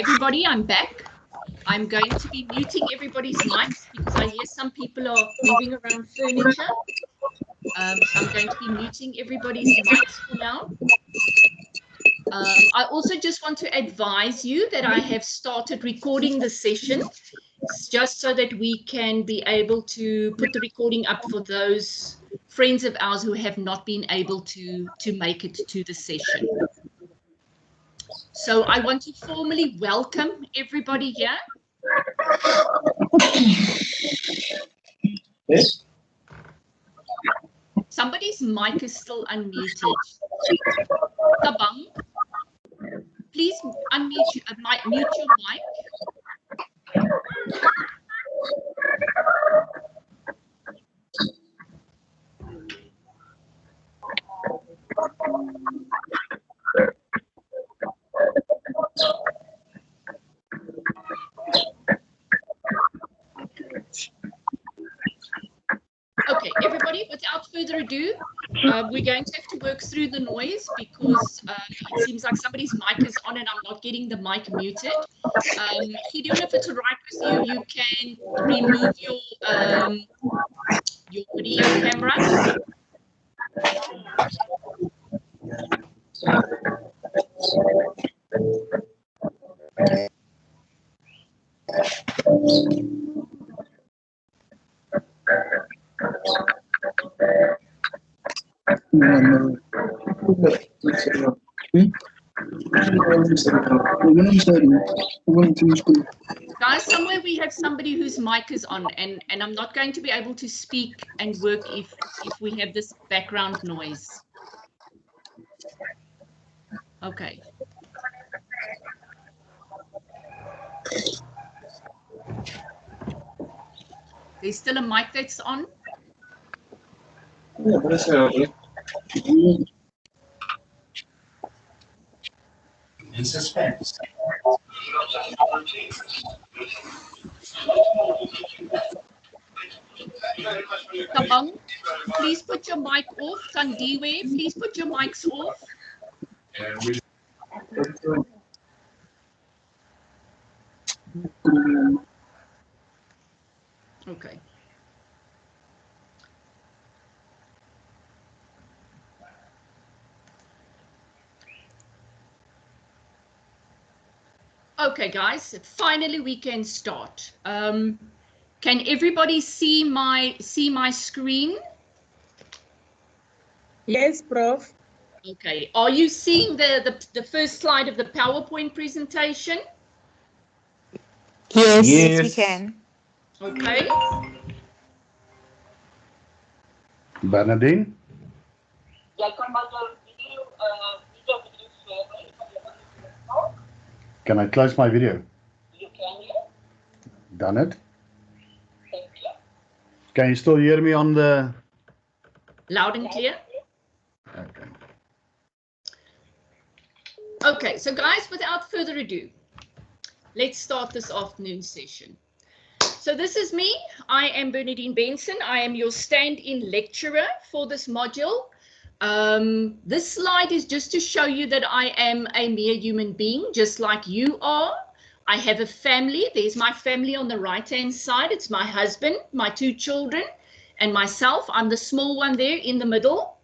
everybody, I'm back. I'm going to be muting everybody's mics because I hear some people are moving around furniture. So I'm going to be muting everybody's mics for now. I also just want to advise you that I have started recording the session just so that we can be able to put the recording up for those friends of ours who have not been able to make it to the session. So I want to formally welcome everybody here. Yes. Somebody's mic is still unmuted. Tabang, please unmute mute your mic. Okay, everybody, without further ado, we're going to have to work through the noise because it seems like somebody's mic is on and I'm not getting the mic muted. Gideon, if it's all right with you, you can remove your video camera. Guys, somewhere we have somebody whose mic is on and I'm not going to be able to speak and work if we have this background noise. Okay. There's still a mic that's on. In suspense. Tabang, please put your mic off. Tandiwe, please put your mics off. Okay. Okay, guys, finally we can start. Can everybody see my screen? Yes, Prof. Okay. Are you seeing the first slide of the PowerPoint presentation? Yes, we can. Okay. Bernardine? Can I close my video? You can, Done it. thank you. Can you still hear me on the... Loud and clear? Okay. Okay, so guys, without further ado, let's start this afternoon session. So this is me. I am Bernardine Benson. I am your stand-in lecturer for this module. This slide is just to show you that I am a mere human being, just like you are. I have a family. There's my family on the right-hand side. It's my husband, my 2 children, and myself. I'm the small one there in the middle.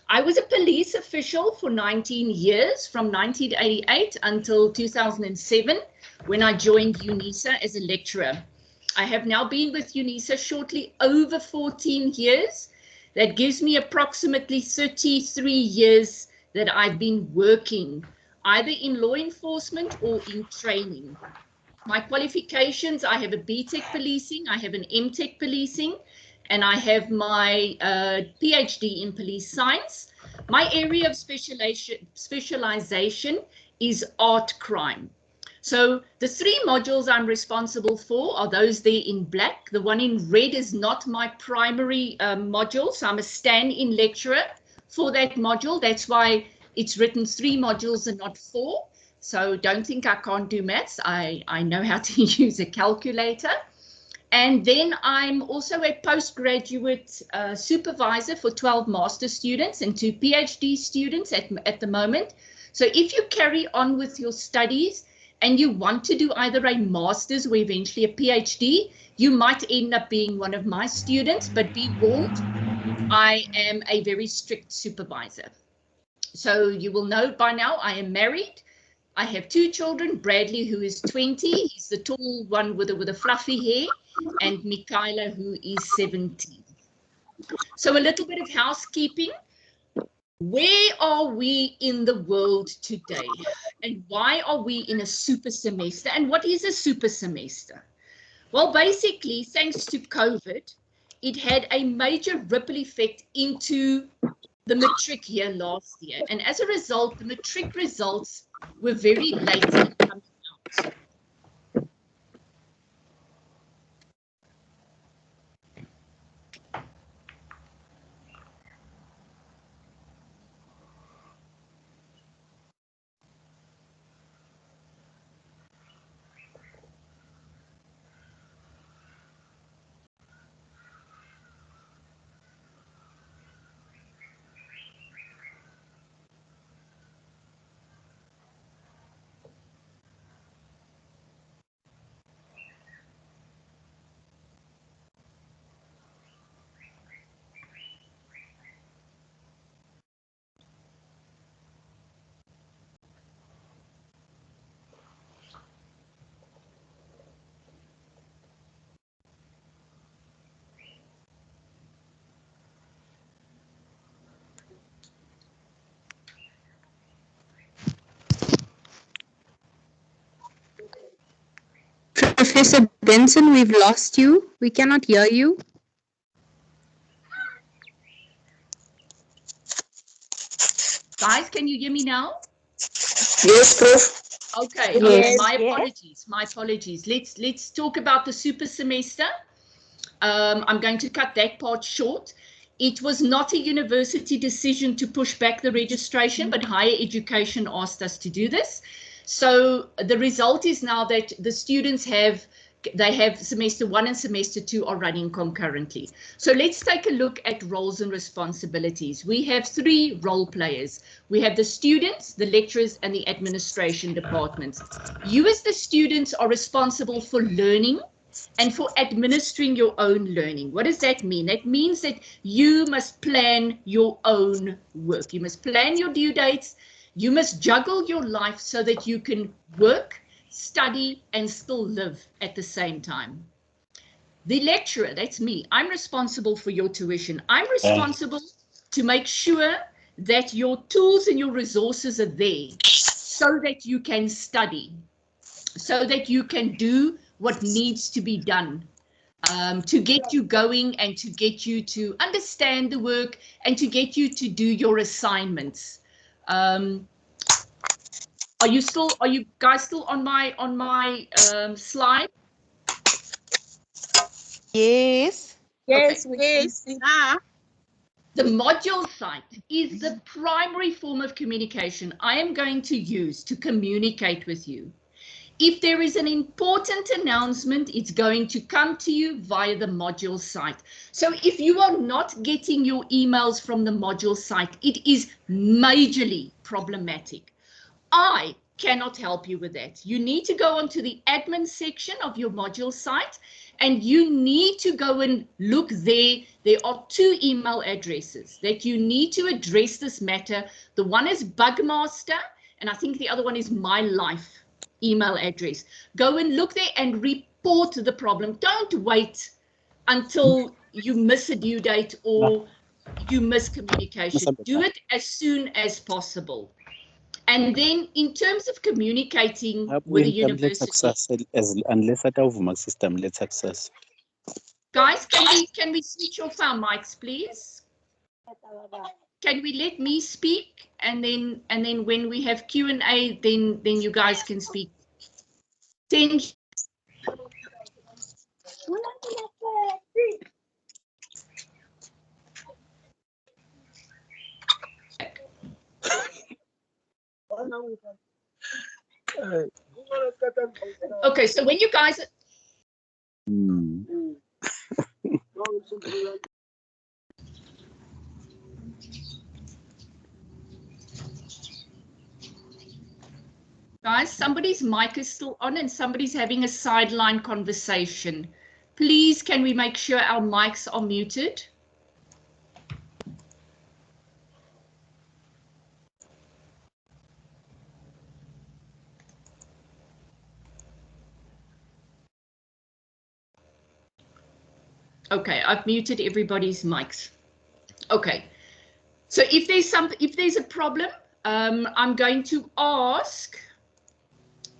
I was a police official for 19 years, from 1988 until 2007, when I joined UNISA as a lecturer. I have now been with UNISA shortly over 14 years. That gives me approximately 33 years that I've been working, either in law enforcement or in training. My qualifications, I have a BTEC policing, I have an MTEC policing, and I have my PhD in police science. My area of specialization is art crime. So the 3 modules I'm responsible for are those there in black. The one in red is not my primary module, so I'm a stand-in lecturer for that module. That's why it's written 3 modules and not 4. So don't think I can't do maths. I know how to use a calculator. And then I'm also a postgraduate supervisor for 12 master students and 2 PhD students at the moment. So if you carry on with your studies and you want to do either a master's or eventually a PhD, you might end up being one of my students, but be warned, I am a very strict supervisor. So you will know by now I am married. I have 2 children, Bradley, who is 20, he's the tall one with a fluffy hair, and Michaela, who is 17. So a little bit of housekeeping. Where are we in the world today? And why are we in a super semester? And what is a super semester? Well, basically, thanks to COVID, it had a major ripple effect into the matric year last year. And as a result, the matric results were very late in coming out. Professor Benson, we've lost you. We cannot hear you. Guys, can you hear me now? Yes, Prof. Okay, Yes. my apologies, my apologies. Let's talk about the super semester. I'm going to cut that part short. It was not a university decision to push back the registration, but higher education asked us to do this. So the result is now that the students have semester 1 and semester 2 are running concurrently. So let's take a look at roles and responsibilities. We have 3 role players. We have the students, the lecturers, and the administration departments. You as the students are responsible for learning and for administering your own learning. What does that mean? That means that you must plan your own work. You must plan your due dates. You must juggle your life so that you can work, study, and still live at the same time. The lecturer, that's me. I'm responsible for your tuition. I'm responsible to make sure that your tools and your resources are there so that you can study, so that you can do what needs to be done to get you going and to get you to understand the work and to get you to do your assignments. Are you guys still on my slide? Yes. Yes, Okay. yes. Yeah. The module site is the primary form of communication I am going to use to communicate with you. If there is an important announcement, it's going to come to you via the module site. So if you are not getting your emails from the module site, it is majorly problematic. I cannot help you with that. You need to go onto the admin section of your module site and you need to go and look there. There are 2 email addresses that you need to address this matter. The one is Bugmaster and I think the other one is My Life email address. Go and look there and report the problem. Don't wait until you miss a due date or you miss communication. Do it as soon as possible. And then in terms of communicating with the university, unless atavuma system let's access. guys, can we switch off our mics, please? Can we let me speak and then when we have Q&A, then you guys can speak. Thank Okay, so when you guys Guys, somebody's mic is still on and somebody's having a sideline conversation. Please, can we make sure our mics are muted? Okay, I've muted everybody's mics. Okay, so if there's a problem, I'm going to ask.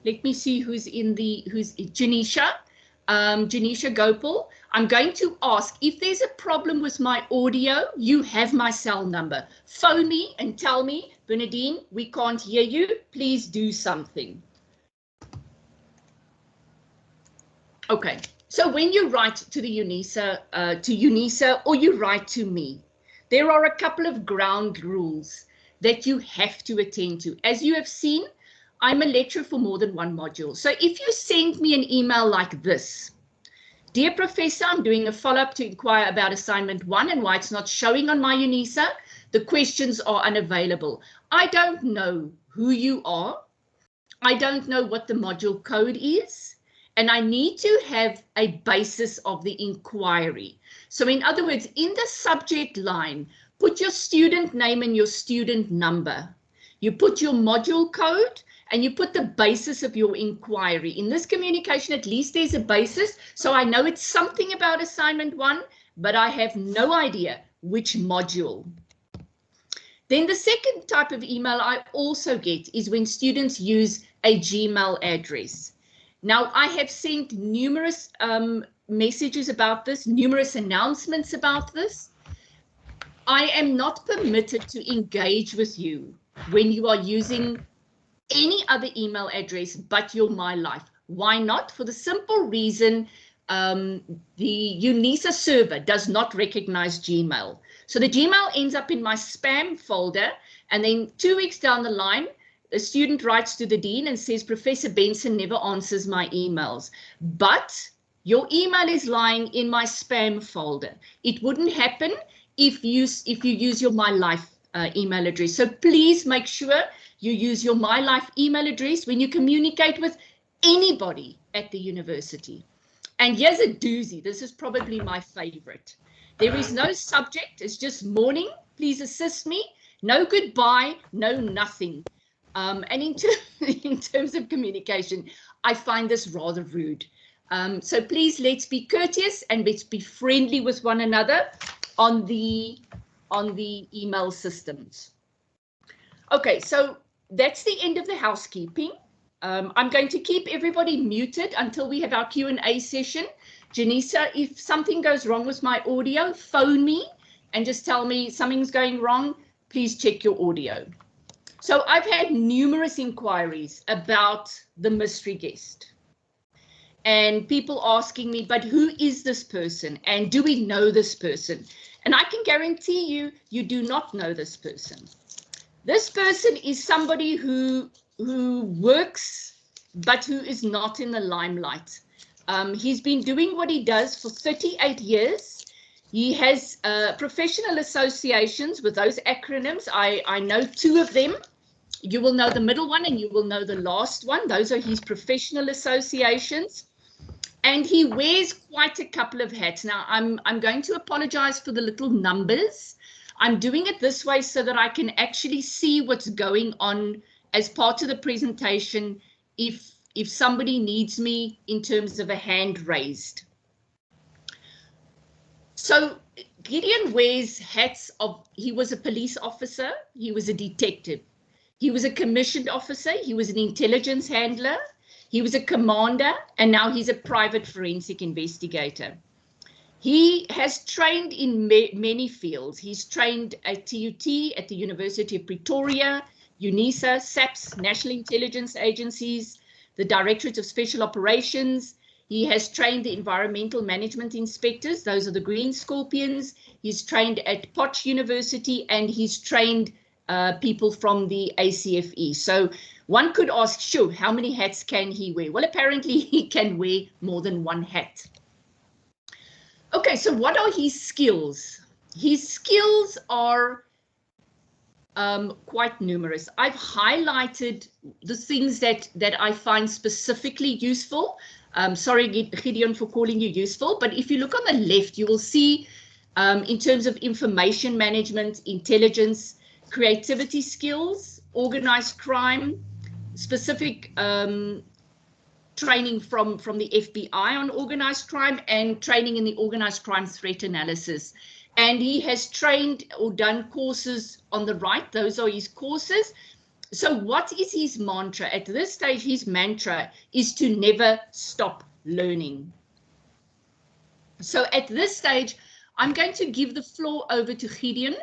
Let me see who's Janisha. Janisha Gopal. I'm going to ask if there's a problem with my audio. You have my cell number. Phone me and tell me, Bernadine, we can't hear you. Please do something. Okay. So when you write to the UNISA, or you write to me, there are a couple of ground rules that you have to attend to. As you have seen, I'm a lecturer for more than one module. So if you send me an email like this, dear Professor, I'm doing a follow-up to inquire about assignment 1 and why it's not showing on my UNISA. The questions are unavailable. I don't know who you are. I don't know what the module code is. And I need to have a basis of the inquiry. So in other words, in the subject line, put your student name and your student number. You put your module code and you put the basis of your inquiry. In this communication, at least there's a basis. So I know it's something about assignment 1, but I have no idea which module. Then the second type of email I also get is when students use a Gmail address. Now, I have sent numerous messages about this, numerous announcements about this. I am not permitted to engage with you when you are using any other email address but your My Life. Why not? For the simple reason the UNISA server does not recognize Gmail. So the Gmail ends up in my spam folder, and then 2 weeks down the line, a student writes to the dean and says, Professor Benson never answers my emails, but your email is lying in my spam folder. It wouldn't happen if you use your My Life email address. So please make sure you use your My Life email address when you communicate with anybody at the university. And here's a doozy. This is probably my favorite. There is no subject. It's just morning. Please assist me. No goodbye. No nothing. And in terms of communication, I find this rather rude. So please, let's be courteous and let's be friendly with one another on the email systems. Okay, so that's the end of the housekeeping. I'm going to keep everybody muted until we have our Q&A session. Janisa, if something goes wrong with my audio, phone me and just tell me something's going wrong. Please check your audio. So I've had numerous inquiries about the mystery guest and people asking me, but who is this person? And do we know this person? And I can guarantee you, you do not know this person. This person is somebody who works, but who is not in the limelight. He's been doing what he does for 38 years. He has professional associations with those acronyms. I know 2 of them. You will know the middle one and you will know the last one. Those are his professional associations. And he wears quite a couple of hats. Now, I'm going to apologize for the little numbers. I'm doing it this way so that I can actually see what's going on as part of the presentation if somebody needs me in terms of a hand raised. So Gideon wears hats of, he was a police officer, he was a detective, he was a commissioned officer, he was an intelligence handler, he was a commander, and now he's a private forensic investigator. He has trained in many fields. He's trained at TUT, at the University of Pretoria, UNISA, SAPS, National Intelligence Agencies, the Directorate of Special Operations. He has trained the environmental management inspectors. Those are the Green Scorpions. He's trained at Potch University, and he's trained people from the ACFE. So one could ask, sure, how many hats can he wear? Well, apparently he can wear more than one hat. Okay, so what are his skills? His skills are quite numerous. I've highlighted the things that I find specifically useful. Sorry, Gideon, for calling you useful, but if you look on the left, you will see in terms of information management, intelligence, creativity skills, organized crime, specific training from the FBI on organized crime, and training in the organized crime threat analysis. And he has trained or done courses on the right. Those are his courses. So what is his mantra? At this stage, his mantra is to never stop learning. So at this stage, I'm going to give the floor over to Gideon,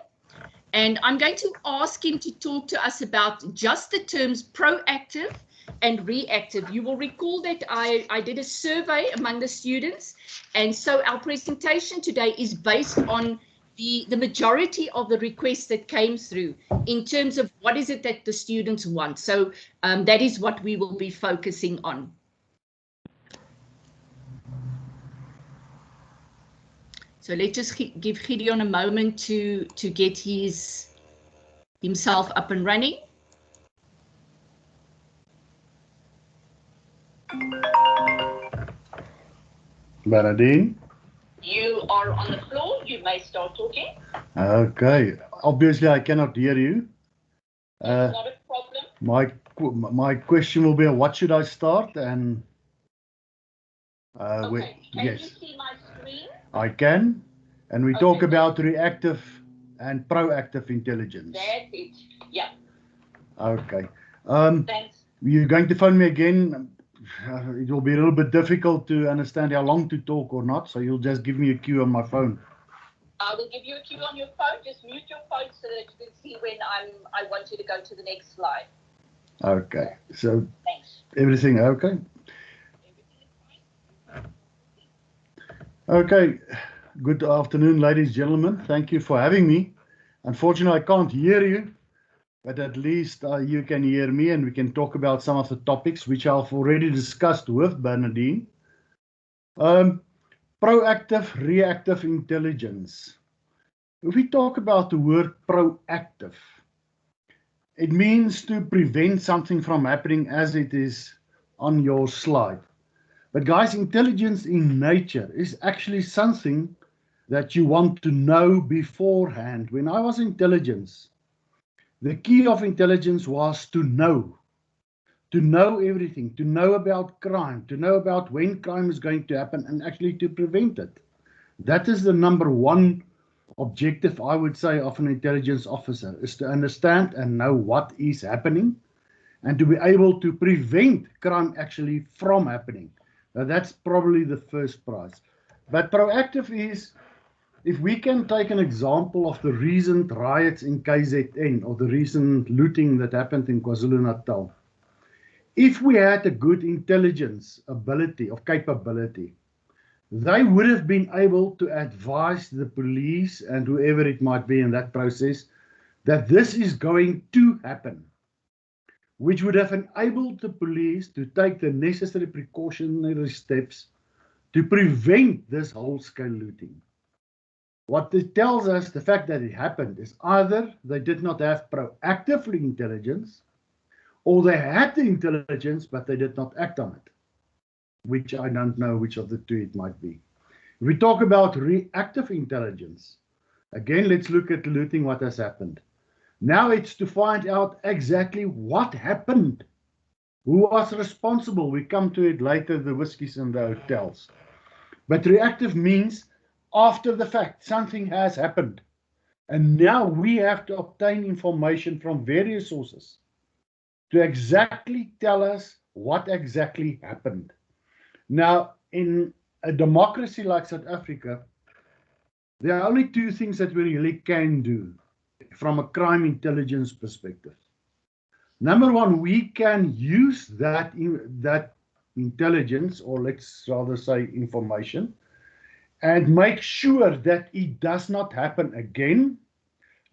and I'm going to ask him to talk to us about just the terms proactive and reactive. You will recall that I did a survey among the students, and so our presentation today is based on the majority of the requests that came through in terms of what is it that the students want. So that is what we will be focusing on. So let's just give Gideon a moment to get himself up and running. Bernadine? You are on the floor. You may start talking. Okay. Obviously, I cannot hear you. Not a problem. My question will be, what should I start? And Okay. Can yes, you see my screen? I can. And we Okay. talk about reactive and proactive intelligence. That's it. Yeah. Okay. Thanks. You're going to phone me again. It will be a little bit difficult to understand how long to talk or not, so you'll just give me a cue on my phone. I will give you a cue on your phone. Just mute your phone so that you can see when I want you to go to the next slide. Okay. So Thanks. everything okay? Everything is fine. Okay. Good afternoon, ladies and gentlemen. Thank you for having me. Unfortunately, I can't hear you, but at least you can hear me, and we can talk about some of the topics which I've already discussed with Bernadine. Proactive, reactive intelligence. If we talk about the word proactive, it means to prevent something from happening, as it is on your slide. But guys, intelligence in nature is actually something that you want to know beforehand. When I was in intelligence, the key of intelligence was to know everything, to know about crime, to know about when crime is going to happen, and actually to prevent it. That is the number one objective, I would say, of an intelligence officer, is to understand and know what is happening and to be able to prevent crime actually from happening. Now, that's probably the first prize. But proactive is, if we can take an example of the recent riots in KZN or the recent looting that happened in KwaZulu-Natal, if we had a good intelligence ability or capability, they would have been able to advise the police and whoever it might be in that process that this is going to happen, which would have enabled the police to take the necessary precautionary steps to prevent this whole-scale looting. What it tells us, the fact that it happened, is either they did not have proactive intelligence, or they had the intelligence, but they did not act on it, which I don't know which of the two it might be. If we talk about reactive intelligence, again, let's look at looting, what has happened. Now it's to find out exactly what happened, who was responsible. We come to it later, the whiskies and the hotels. But reactive means after the fact, something has happened. And now we have to obtain information from various sources to exactly tell us what exactly happened. Now, in a democracy like South Africa, there are only two things that we really can do from a crime intelligence perspective. Number one, we can use that intelligence, or let's rather say information, and make sure that it does not happen again.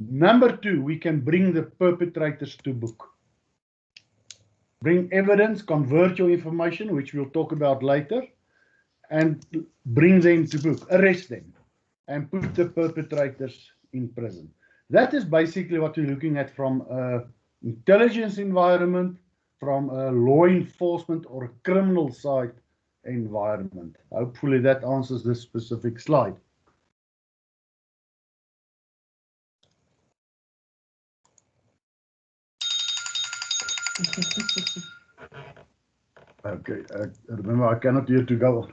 Number two, we can bring the perpetrators to book. Bring evidence, convert your information, which we'll talk about later, and bring them to book, arrest them, and put the perpetrators in prison. That is basically what we're looking at from an intelligence environment, from a law enforcement or a criminal side environment. Hopefully that answers this specific slide. Okay, remember I cannot hear to go on.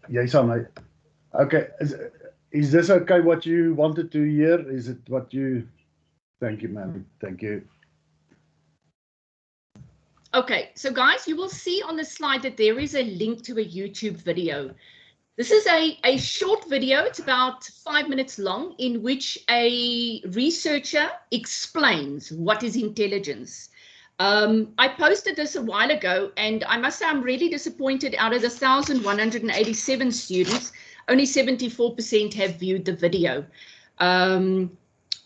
Yes, okay, is this okay what you wanted to hear? Is it what you... Thank you, ma'am. Thank you. Okay, so guys, you will see on the slide that there is a link to a YouTube video. This is a short video. It's about 5 minutes long, in which a researcher explains what is intelligence. I posted this a while ago, and I must say I'm really disappointed. Out of the 1,187 students, only 74% have viewed the video.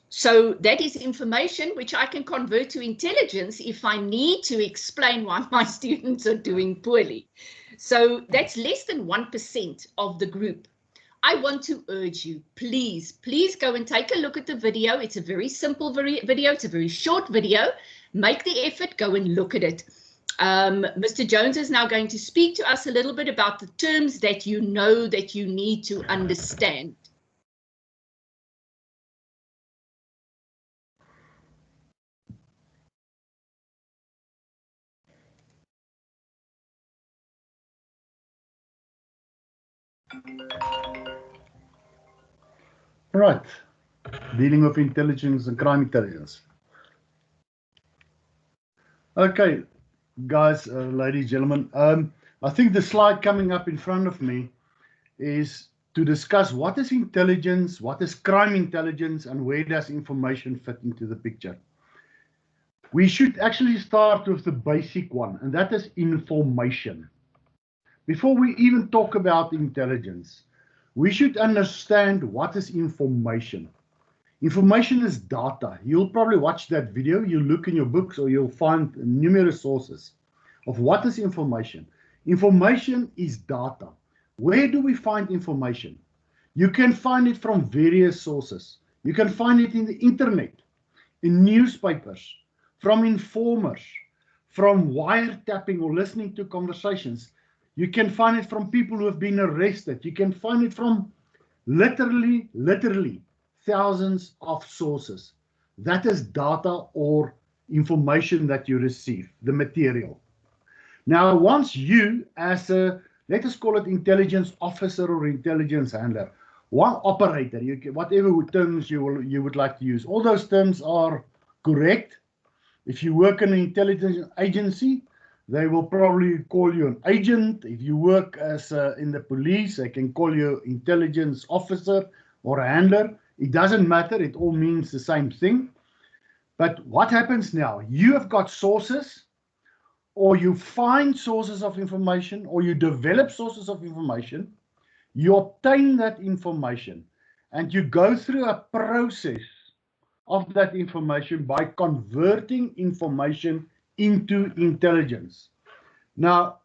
So that is information which I can convert to intelligence if I need to explain why my students are doing poorly. So that's less than 1% of the group. I want to urge you, please go and take a look at the video. It's a very simple video. It's a very short video. Make the effort, go and look at it. Mr. Jones is now going to speak to us a little bit about the terms that you know that you need to understand. Right, dealing with intelligence and crime intelligence. Okay, guys, ladies, gentlemen, I think the slide coming up in front of me is to discuss what is intelligence, what is crime intelligence, and where does information fit into the picture. We should actually start with the basic one, and that is information. Before we even talk about intelligence, we should understand what is information. Information is data. You'll probably watch that video, you look in your books, or you'll find numerous sources of what is information. Information is data. Where do we find information? You can find it from various sources. You can find it in the internet, in newspapers, from informers, from wiretapping or listening to conversations. You can find it from people who have been arrested. You can find it from literally thousands of sources. That is data or information that you receive, the material. Now, once you, as a, let us call it intelligence officer or intelligence handler, one operator, whatever terms you would like to use, all those terms are correct. If you work in an intelligence agency, they will probably call you an agent. If you work as in the police, they can call you intelligence officer or a handler. It doesn't matter. It all means the same thing. But what happens now? You have got sources, or you find sources of information, or you develop sources of information. You obtain that information, and you go through a process of that information by converting information into intelligence. Now,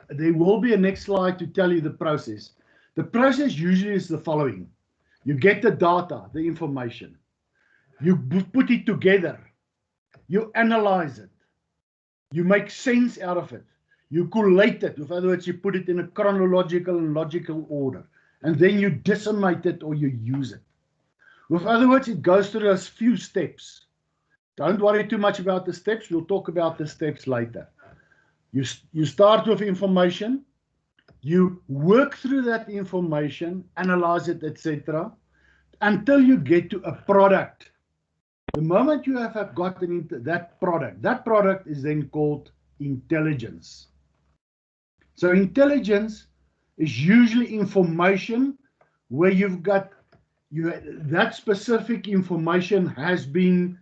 there will be a next slide to tell you the process. The process usually is the following. You get the data, the information. You put it together. You analyze it. You make sense out of it. You collate it. In other words, you put it in a chronological and logical order. And then you disseminate it or you use it. In other words, it goes through those few steps. Don't worry too much about the steps. We'll talk about the steps later. You start with information. You work through that information, analyze it, etc., until you get to a product. The moment you have gotten into that product is then called intelligence. So intelligence is usually information where you've got that specific information has been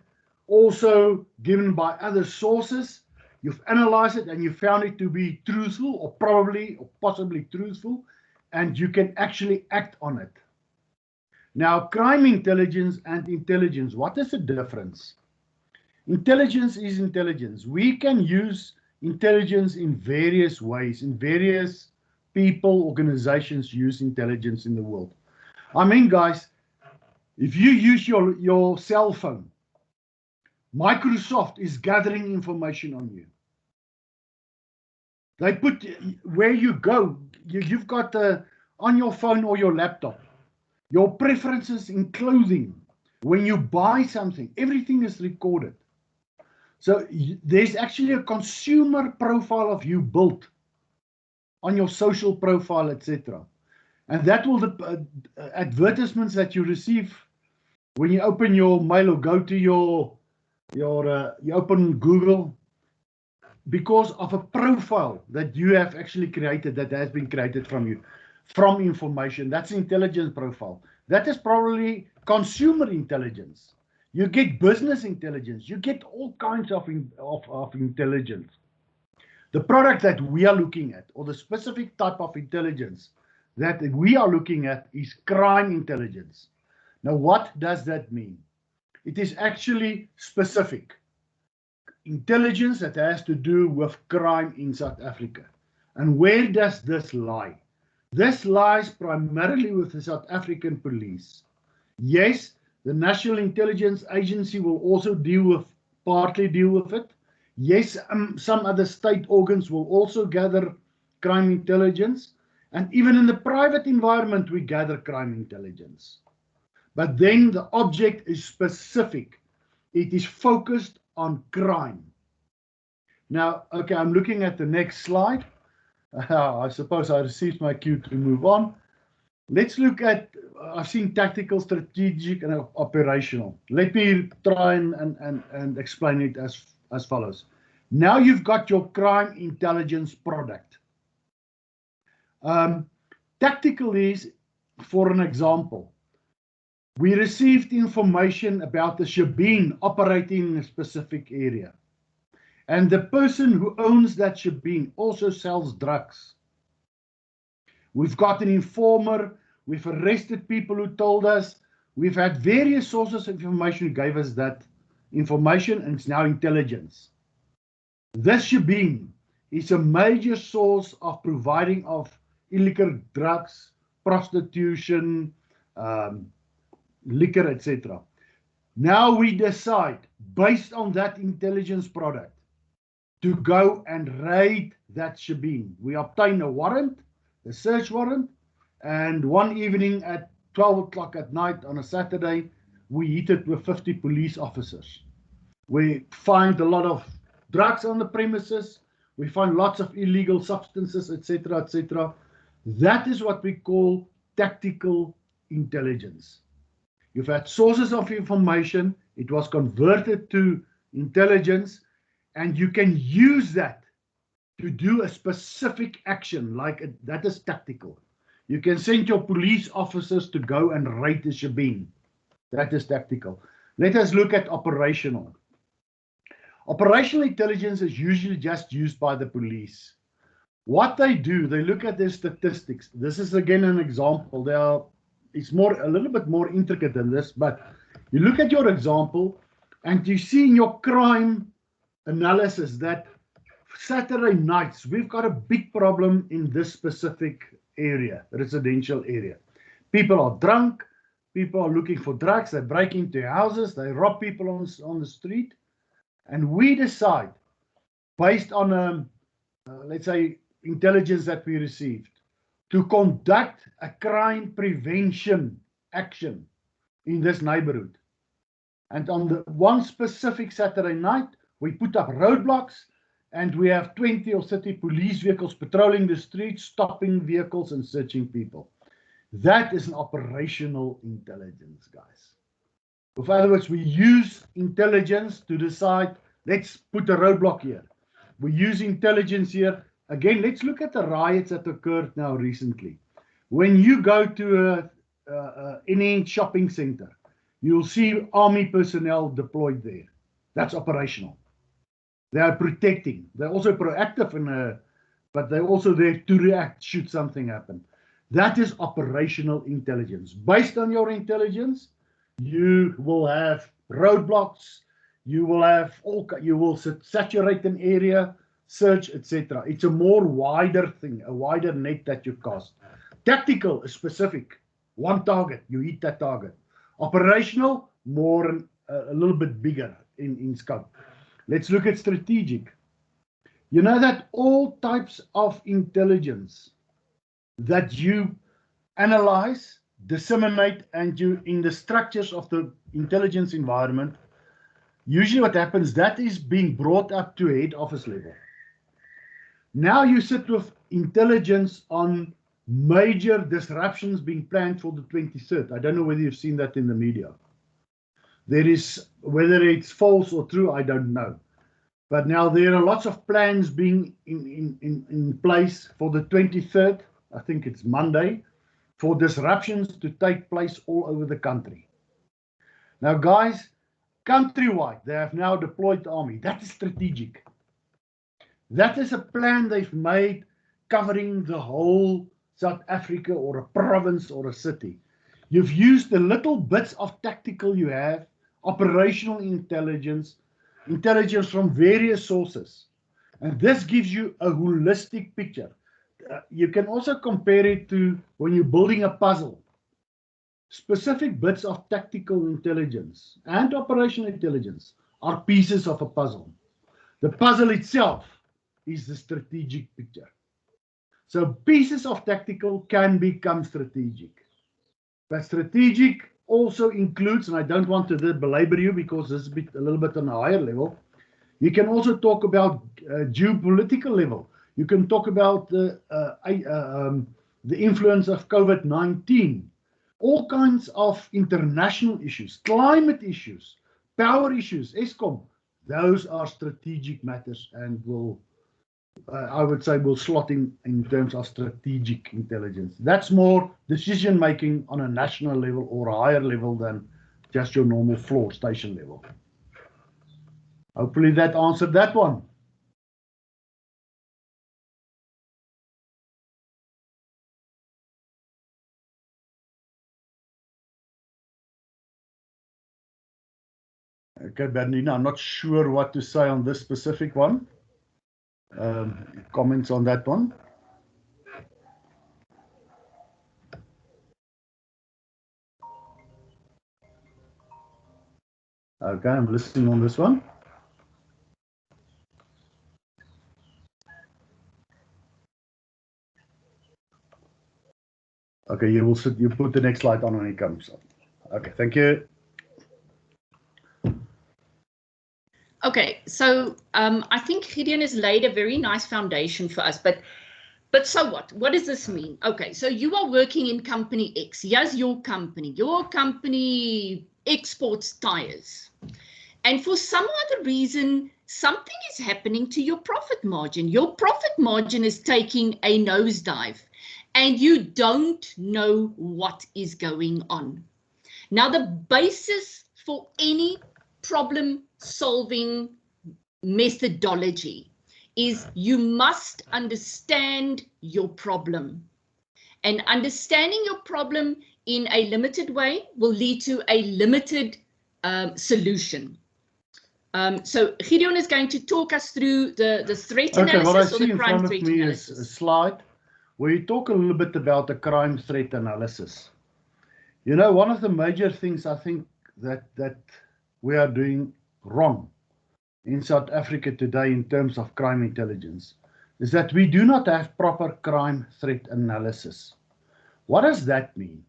also given by other sources. You've analyzed it and you found it to be truthful, or probably or possibly truthful, and you can actually act on it. Now, crime intelligence and intelligence, what is the difference? Intelligence is intelligence. We can use intelligence in various ways, in various people, organizations use intelligence in the world. I mean, guys, if you use your cell phone, Microsoft is gathering information on you. They put where you go, you've got on your phone or your laptop, your preferences in clothing. When you buy something, everything is recorded. So there's actually a consumer profile of you built on your social profile, etc. And that will advertisements that you receive when you open your mail or go to you open Google, because of a profile that you have actually created, that has been created from you, from information. That's intelligence profile. That is probably consumer intelligence. You get business intelligence. You get all kinds of intelligence. The product that we are looking at, or the specific type of intelligence that we are looking at, is crime intelligence. Now, what does that mean? It is actually specific intelligence that has to do with crime in South Africa. And where does this lie? This lies primarily with the South African police. Yes, the National Intelligence Agency will also partly deal with it. Yes, some other state organs will also gather crime intelligence. And even in the private environment, we gather crime intelligence. But then the object is specific. It is focused on crime. Now, okay, I'm looking at the next slide. I suppose I received my cue to move on. Let's look at, I've seen tactical, strategic, and operational. Let me try and explain it as follows. Now you've got your crime intelligence product. Tactical is, for an example, we received information about the shebeen operating in a specific area. And the person who owns that shebeen also sells drugs. We've got an informer, we've arrested people who told us, we've had various sources of information who gave us that information, and it's now intelligence. This shebeen is a major source of providing of illegal drugs, prostitution, liquor, etc. Now we decide, based on that intelligence product, to go and raid that shebeen. We obtain a warrant, a search warrant, and one evening at 12 o'clock at night on a Saturday, we hit it with 50 police officers. We find a lot of drugs on the premises, we find lots of illegal substances, etc., etc. That is what we call tactical intelligence. You've had sources of information, it was converted to intelligence, and you can use that to do a specific action, that is tactical. You can send your police officers to go and raid the shebeen. That is tactical. Let us look at operational. Operational intelligence is usually just used by the police. What they do, they look at their statistics. This is again an example. It's a little bit more intricate than this, but you look at your example and you see in your crime analysis that Saturday nights, we've got a big problem in this specific area, residential area. People are drunk, people are looking for drugs, they break into houses, they rob people on the street. And we decide, based on, let's say, intelligence that we received, to conduct a crime prevention action in this neighborhood. And on the one specific Saturday night, we put up roadblocks and we have 20 or 30 police vehicles patrolling the streets, stopping vehicles and searching people. That is an operational intelligence, guys. In other words, we use intelligence to decide, let's put a roadblock here. We use intelligence here. Again, let's look at the riots that occurred now recently. When you go to any shopping center, you'll see army personnel deployed there. That's operational. They are protecting. They're also proactive, but they're also there to react should something happen. That is operational intelligence. Based on your intelligence, you will have roadblocks. You will saturate an area search, etc. It's a more wider thing, a wider net that you cast. Tactical is specific. One target, you hit that target. Operational, more a little bit bigger in scope. Let's look at strategic. You know that all types of intelligence that you analyze, disseminate, and you in the structures of the intelligence environment, usually what happens, that is being brought up to head office level. Now you sit with intelligence on major disruptions being planned for the 23rd. I don't know whether you've seen that in the media. There is, whether it's false or true, I don't know. But now there are lots of plans being in place for the 23rd, I think it's Monday, for disruptions to take place all over the country. Now, guys, countrywide, they have now deployed the army. That is strategic. That is a plan they've made covering the whole South Africa or a province or a city. You've used the little bits of tactical you have, operational intelligence, intelligence from various sources. And this gives you a holistic picture. You can also compare it to when you're building a puzzle. Specific bits of tactical intelligence and operational intelligence are pieces of a puzzle. The puzzle itself is the strategic picture. So pieces of tactical can become strategic. But strategic also includes, and I don't want to belabor you because this is a little bit on a higher level, you can also talk about geopolitical level. You can talk about the influence of COVID-19, all kinds of international issues, climate issues, power issues, ESCOM. Those are strategic matters and will, I would say, will slot in terms of strategic intelligence. That's more decision making on a national level or a higher level than just your normal floor station level. Hopefully that answered that one. Okay, Bernina, I'm not sure what to say on this specific one. Comments on that one? Okay, I'm listening on this one. Okay, you put the next slide on when it comes up. Okay, thank you. Okay, so I think Gideon has laid a very nice foundation for us, but so what? What does this mean? Okay, so you are working in company X. Here's your company. Your company exports tires. And for some other reason, something is happening to your profit margin. Your profit margin is taking a nosedive, and you don't know what is going on. Now, the basis for any problem-solving methodology is you must understand your problem. And understanding your problem in a limited way will lead to a limited solution. So Gideon is going to talk us through the threat analysis. What I see or the in crime front threat of me analysis. is a slide where you talk a little bit about the crime threat analysis. You know, one of the major things I think that we are doing wrong in South Africa today in terms of crime intelligence is that we do not have proper crime threat analysis. What does that mean?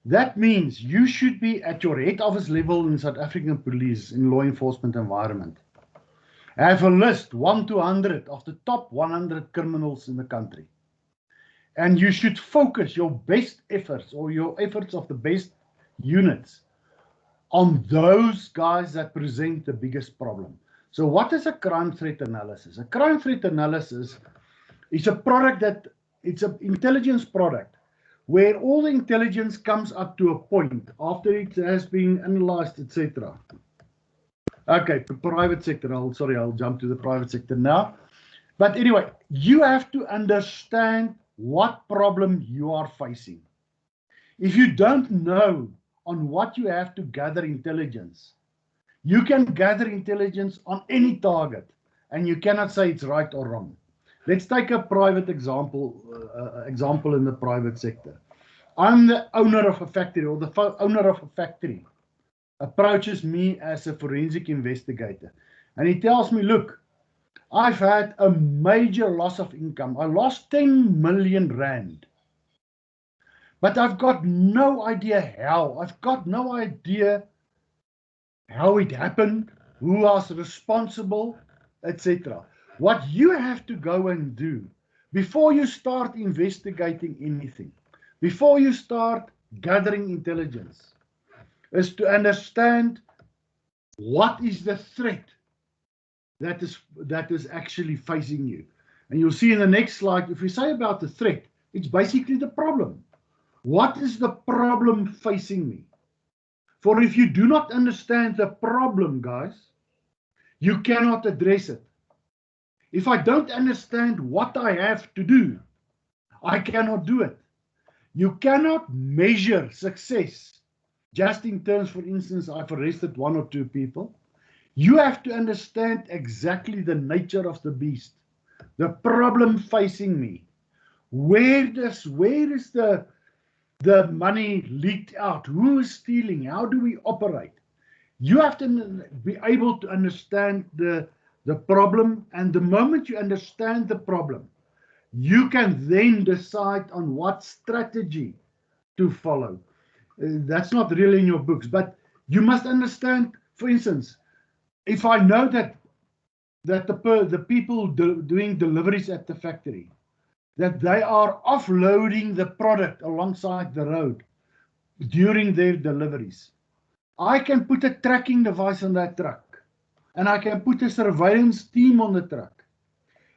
That means you should be at your head office level in South African police, in law enforcement environment. Have a list 1 to 100 of the top 100 criminals in the country. And you should focus your best efforts or your efforts of the best units on those guys that present the biggest problem. So what is a crime threat analysis? A crime threat analysis is a product that, it's an intelligence product where all the intelligence comes up to a point after it has been analyzed, etc. Okay, private sector, I'll jump to the private sector now. But anyway, you have to understand what problem you are facing. If you don't know on what you have to gather intelligence, you can gather intelligence on any target and you cannot say it's right or wrong. Let's take a private example in the private sector. I'm the owner of a factory, or the owner of a factory approaches me as a forensic investigator, and he tells me, look, I've had a major loss of income. I lost 10 million rand. But I've got no idea how. I've got no idea how it happened, who was responsible, etc. What you have to go and do before you start investigating anything, before you start gathering intelligence, is to understand what is the threat that is actually facing you. And you'll see in the next slide, if we say about the threat, it's basically the problem. What is the problem facing me? For if you do not understand the problem, guys, you cannot address it. If I don't understand what I have to do, I cannot do it. You cannot measure success just in terms, for instance, I've arrested 1 or 2 people. You have to understand exactly the nature of the beast, the problem facing me. Where is the money leaked out? Who is stealing? How do we operate? You have to be able to understand the problem, and the moment you understand the problem, you can then decide on what strategy to follow. That's not really in your books, but you must understand, for instance, if I know that the people doing deliveries at the factory, that they are offloading the product alongside the road during their deliveries, I can put a tracking device on that truck, and I can put a surveillance team on the truck,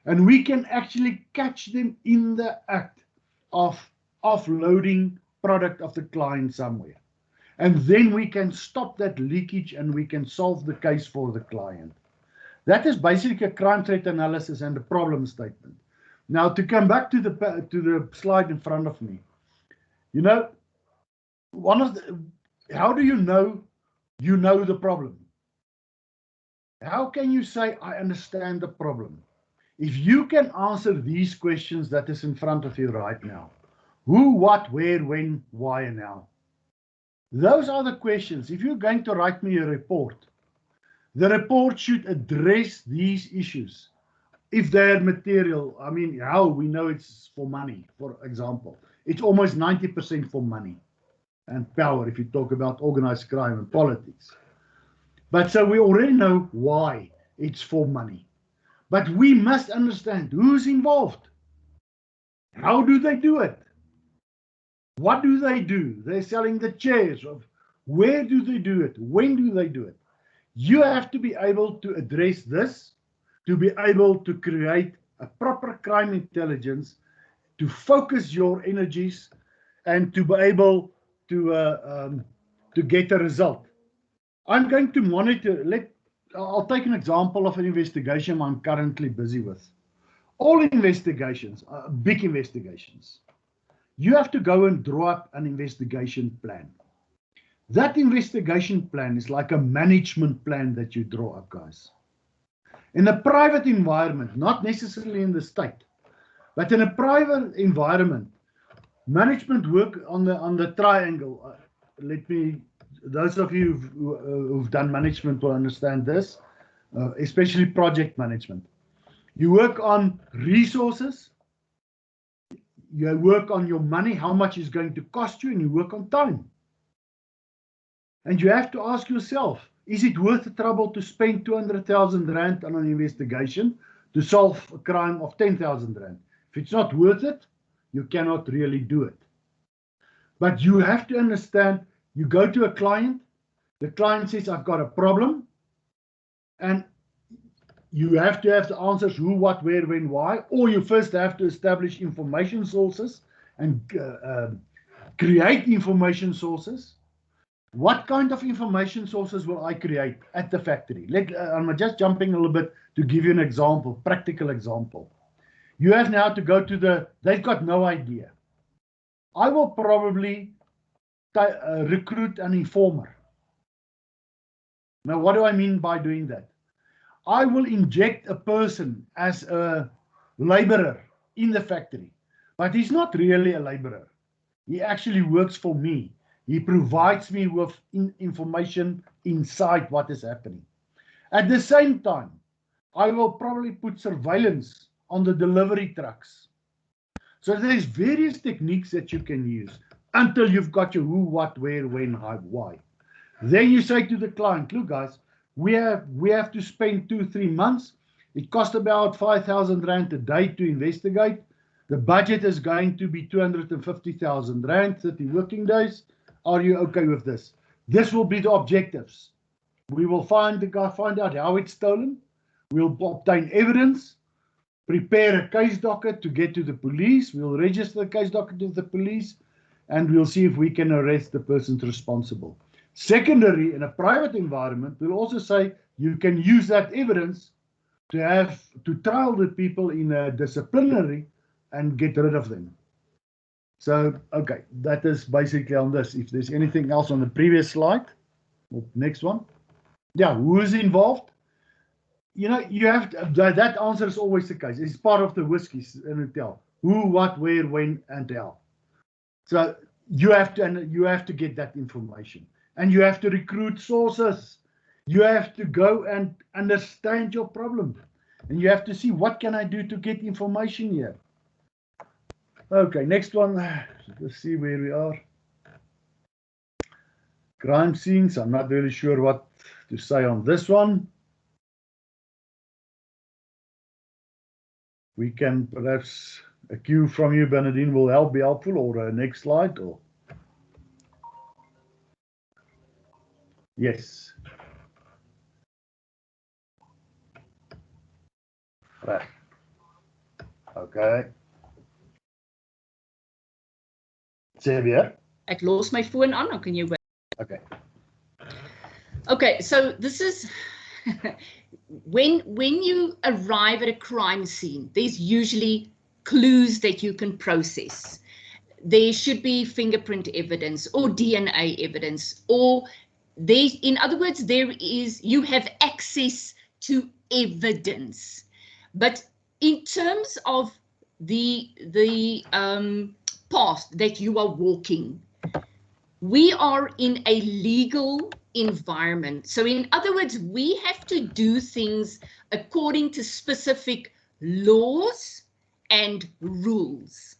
and we can actually catch them in the act of offloading product of the client somewhere. And then we can stop that leakage and we can solve the case for the client. That is basically a crime threat analysis and a problem statement. Now, to come back to the slide in front of me, you know, how do you know the problem? How can you say, I understand the problem? If you can answer these questions that is in front of you right now, who, what, where, when, why, and how. Those are the questions. If you're going to write me a report, the report should address these issues. If they're material, I mean, how we know it's for money, for example. It's almost 90% for money and power if you talk about organized crime and politics. But so we already know why it's for money. But we must understand who's involved. How do they do it? What do they do? They're selling the chairs. Where do they do it? When do they do it? You have to be able to address this, to be able to create a proper crime intelligence, to focus your energies, and to be able to get a result. I'm going to monitor. I'll take an example of an investigation I'm currently busy with. All investigations are big investigations. You have to go and draw up an investigation plan. That investigation plan is like a management plan that you draw up, guys. In a private environment, not necessarily in the state, but in a private environment, management work on the triangle. Those of you who've done management will understand this, especially project management. You work on resources, you work on your money, how much is going to cost you, and you work on time. And you have to ask yourself, is it worth the trouble to spend 200,000 rand on an investigation to solve a crime of 10,000 rand? If it's not worth it, you cannot really do it. But you have to understand, you go to a client, the client says, I've got a problem, and you have to have the answers who, what, where, when, why, or you first have to establish information sources and create information sources. What kind of information sources will I create at the factory? I'm just jumping a little bit to give you an example, practical example. You have now to go to they've got no idea. I will probably recruit an informer. Now, what do I mean by doing that? I will inject a person as a laborer in the factory, but he's not really a laborer. He actually works for me. He provides me with information inside what is happening. At the same time, I will probably put surveillance on the delivery trucks. So there's various techniques that you can use until you've got your who, what, where, when, how, why. Then you say to the client, look guys, we have to spend 2-3 months. It costs about 5,000 Rand a day to investigate. The budget is going to be 250,000 Rand, 30 working days. Are you okay with this? This will be the objectives. We will find out how it's stolen. We'll obtain evidence, prepare a case docket to get to the police. We'll register the case docket with the police, and we'll see if we can arrest the persons responsible. Secondary, in a private environment, we'll also say you can use that evidence to trial the people in a disciplinary and get rid of them. So, okay, that is basically on this. If there's anything else on the previous slide, or next one. Yeah, who is involved? You know, you have to, that answer is always the case. It's part of the whiskies in a tell. Who, what, where, when, and how. So you have to get that information. And you have to recruit sources. You have to go and understand your problem. And you have to see, what can I do to get information here? Okay, next one. Let's see where we are. Crime scenes. I'm not really sure what to say on this one. We can perhaps, a cue from you, Bernadine, will be helpful, or a next slide, or yes. Right. Okay. Xavier. Ek los my foon aan, dan kan jy hoor. Okay. Okay, so this is when you arrive at a crime scene, there's usually clues that you can process. There should be fingerprint evidence or DNA evidence, or in other words, you have access to evidence. But in terms of the path that you are walking, we are in a legal environment. So in other words, we have to do things according to specific laws and rules.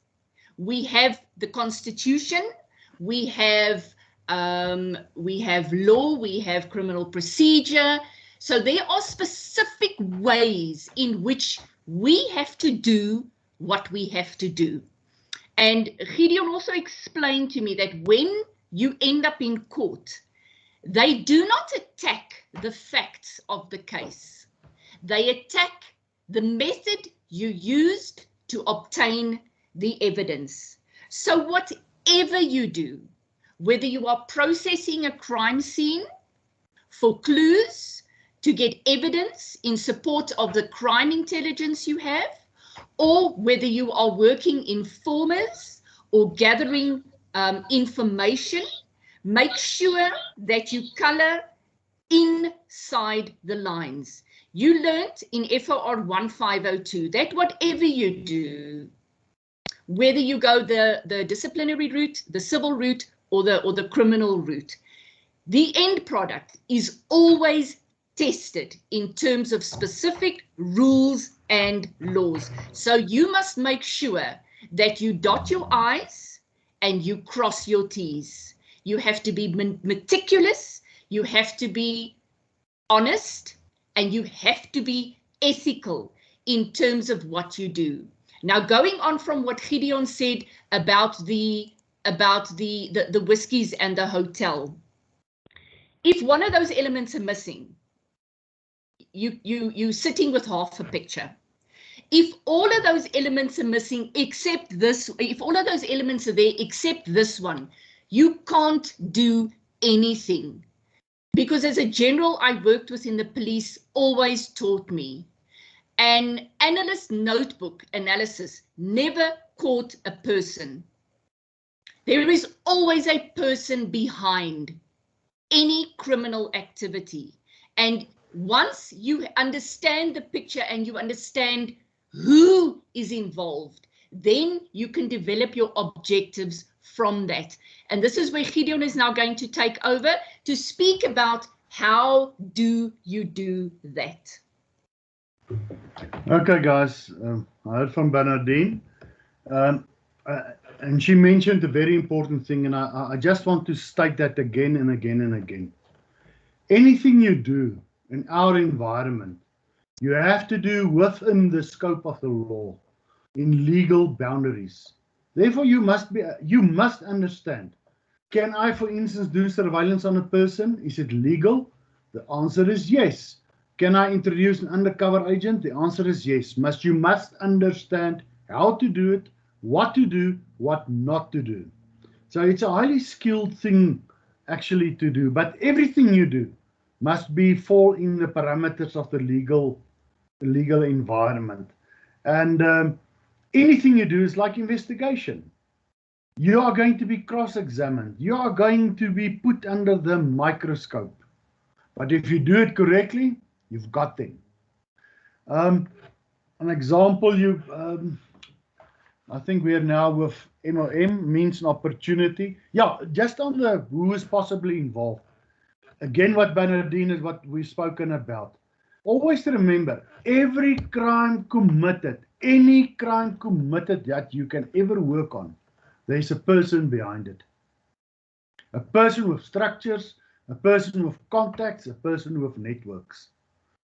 We have the Constitution, we have law, we have criminal procedure. So there are specific ways in which we have to do what we have to do. And Gideon also explained to me that when you end up in court, they do not attack the facts of the case. They attack the method you used to obtain the evidence. So whatever you do, whether you are processing a crime scene for clues to get evidence in support of the crime intelligence you have, or whether you are working informers or gathering information, make sure that you color inside the lines. You learned in FOR2607 that whatever you do, whether you go the disciplinary route, the civil route, or the criminal route, the end product is always tested in terms of specific rules and laws. So you must make sure that you dot your I's and you cross your T's. You have to be meticulous, you have to be honest, and you have to be ethical in terms of what you do. Now, going on from what Gideon said about the whiskies and the hotel, if one of those elements are missing, you're sitting with half a picture. If all of those elements are missing except this, if all of those elements are there except this one, you can't do anything. Because as a general I worked with in the police always taught me, an analyst notebook analysis never caught a person. There is always a person behind any criminal activity. And Once you understand the picture and you understand who is involved, then you can develop your objectives from that. And this is where Gideon is now going to take over to speak about how do you do that. Okay, guys, I heard from Bernardine, and she mentioned a very important thing, and I just want to state that again and again and again. Anything you do in our environment, you have to do within the scope of the law, in legal boundaries. Therefore, you must understand. Can I, for instance, do surveillance on a person? Is it legal? The answer is yes. Can I introduce an undercover agent? The answer is yes. You must understand how to do it, what to do, what not to do. So it's a highly skilled thing actually to do, but everything you do must fall in the parameters of the legal environment. And anything you do is like investigation. You are going to be cross-examined. You are going to be put under the microscope. But if you do it correctly, you've got them. An example, I think we are now with MOM, means an opportunity. Yeah, just on the who is possibly involved. Again, what Bernardine is what we've spoken about. Always remember, every crime committed, any crime committed that you can ever work on, there's a person behind it. A person with structures, a person with contacts, a person with networks.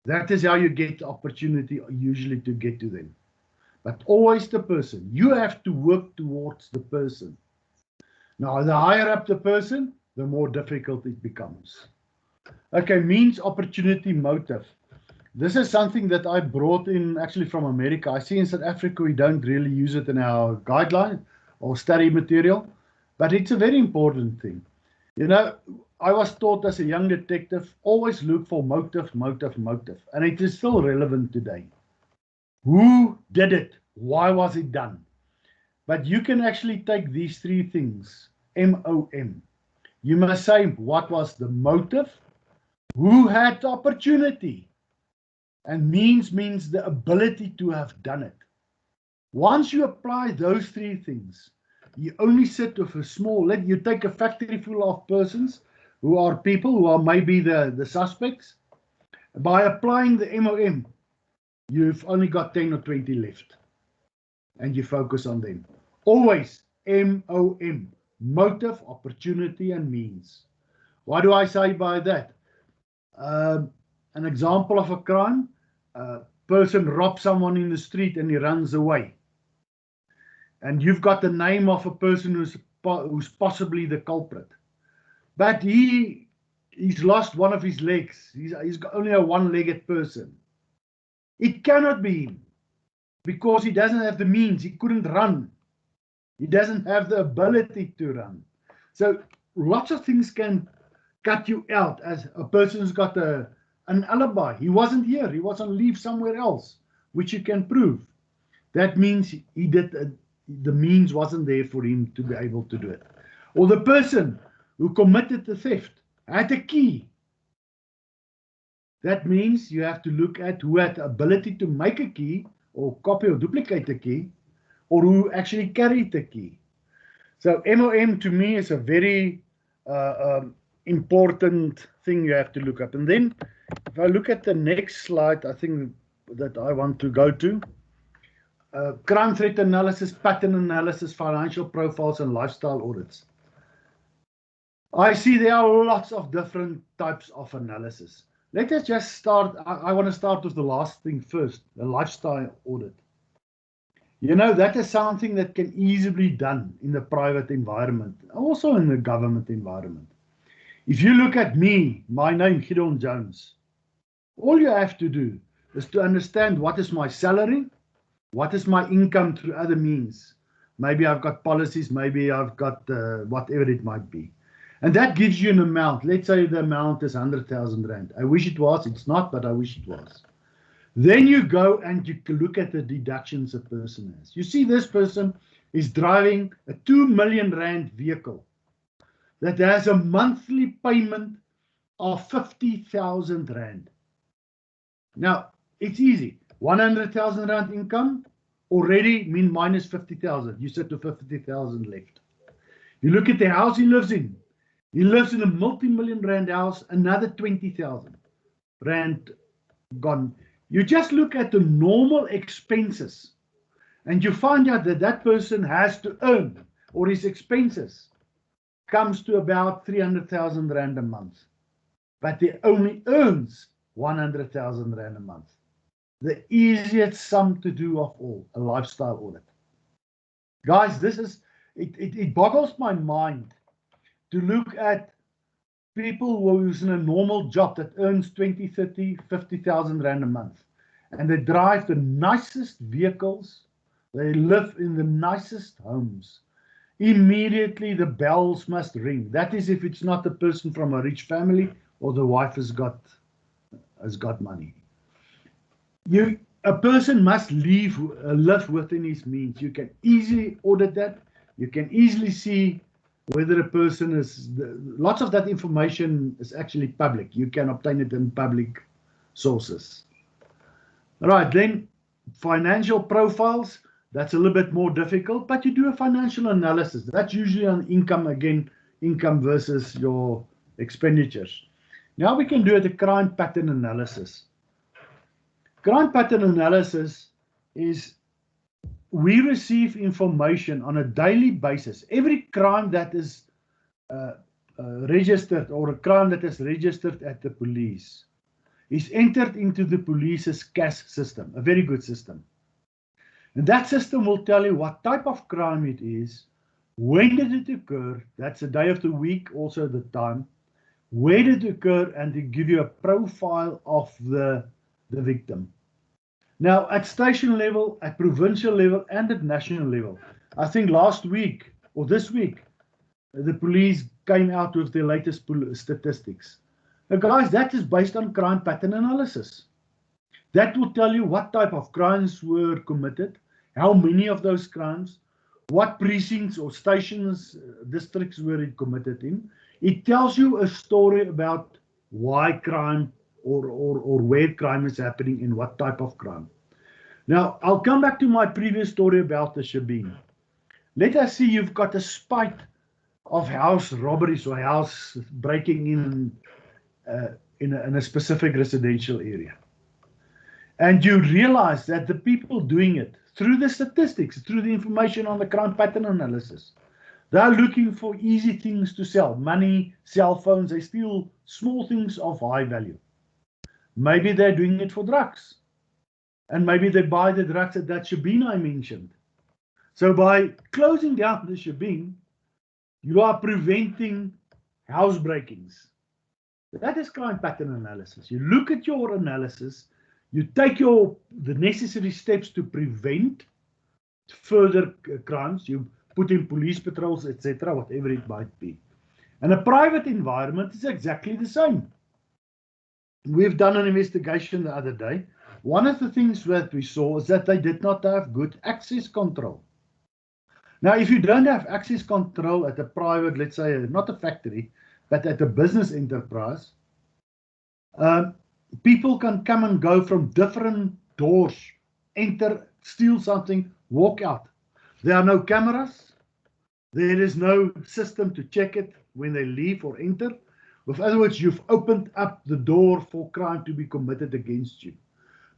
That is how you get the opportunity usually to get to them. But always the person. You have to work towards the person. Now, the higher up the person, the more difficult it becomes. Okay, means, opportunity, motive. This is something that I brought in actually from America. I see in South Africa we don't really use it in our guideline or study material, but it's a very important thing. You know, I was taught as a young detective, always look for motive, motive, motive. And it is still relevant today. Who did it? Why was it done? But you can actually take these three things, MOM. You must say what was the motive, who had the opportunity, and means the ability to have done it. Once you apply those three things, you only sit with a small, you take a factory full of persons who are people who are maybe the suspects. By applying the MOM, you've only got 10 or 20 left. And you focus on them. Always MOM, motive, opportunity, and means. What do I say by that? An example of a crime, a person robs someone in the street and he runs away. And you've got the name of a person who's possibly the culprit. But he's lost one of his legs. He's got only a one-legged person. It cannot be him because he doesn't have the means. He couldn't run. He doesn't have the ability to run. So lots of things can cut you out as a person's got an alibi. He wasn't here. He was on leave somewhere else, which you can prove. That means he did. The means wasn't there for him to be able to do it. Or the person who committed the theft had a key. That means you have to look at who had the ability to make a key or copy or duplicate the key, or who actually carried the key. So MOM to me is a very important thing you have to look up. And then if I look at the next slide, I think that I want to go to, crime threat analysis, pattern analysis, financial profiles, and lifestyle audits. I see there are lots of different types of analysis. Let us just start. I want to start with the last thing first, the lifestyle audit. You know, that is something that can easily be done in the private environment, also in the government environment. If you look at me, my name, Gideon Jones, all you have to do is to understand what is my salary, what is my income through other means. Maybe I've got policies, maybe I've got whatever it might be. And that gives you an amount. Let's say the amount is 100,000 Rand. I wish it was. It's not, but I wish it was. Then you go and you look at the deductions a person has. You see this person is driving a 2 million Rand vehicle that has a monthly payment of 50,000 Rand. Now, it's easy. 100,000 rand income already mean minus 50,000. You said to 50,000 left. You look at the house he lives in. He lives in a multi-million rand house, another 20,000 rand gone. You just look at the normal expenses and you find out that that person has to earn, or his expenses comes to about 300,000 rand a month. But he only earns 100,000 rand a month. The easiest sum to do of all, a lifestyle audit. Guys, this is, it boggles my mind to look at people who's in a normal job that earns 20, 30, 50,000 rand a month. And they drive the nicest vehicles. They live in the nicest homes. Immediately the bells must ring. That is if it's not a person from a rich family or the wife has got money. A person must live within his means. You can easily audit that. You can easily see whether a person is, lots of that information is actually public. You can obtain it in public sources. All right, then financial profiles, that's a little bit more difficult, but you do a financial analysis. That's usually on income, again, income versus your expenditures. Now we can do a crime pattern analysis. Crime pattern analysis is we receive information on a daily basis. Every crime that is registered, or a crime that is registered at the police, is entered into the police's CAS system, a very good system. And that system will tell you what type of crime it is, when did it occur, that's the day of the week, also the time, where did it occur, and to give you a profile of the victim. Now, at station level, at provincial level, and at national level, I think last week or this week, the police came out with their latest statistics. Now, guys, that is based on crime pattern analysis. That will tell you what type of crimes were committed, how many of those crimes, what precincts or stations, districts were it committed in. It tells you a story about why crime or where crime is happening and what type of crime. Now, I'll come back to my previous story about the shebeen. Let us see, you've got a spate of house robberies or house breaking in a specific residential area. And you realize that the people doing it, through the statistics, through the information on the crime pattern analysis, they're looking for easy things to sell. Money, cell phones, they steal small things of high value. Maybe they're doing it for drugs. And maybe they buy the drugs at that shebeen I mentioned. So by closing down the shebeen, you are preventing house breakings. That is crime pattern analysis. You look at your analysis, you take the necessary steps to prevent further crimes, you put in police patrols, etc., whatever it might be. And a private environment is exactly the same. We've done an investigation the other day. One of the things that we saw is that they did not have good access control. Now, if you don't have access control at a private, let's say, not a factory, but at a business enterprise, people can come and go from different doors, enter, steal something, walk out. There are no cameras. There is no system to check it when they leave or enter. In other words, you've opened up the door for crime to be committed against you.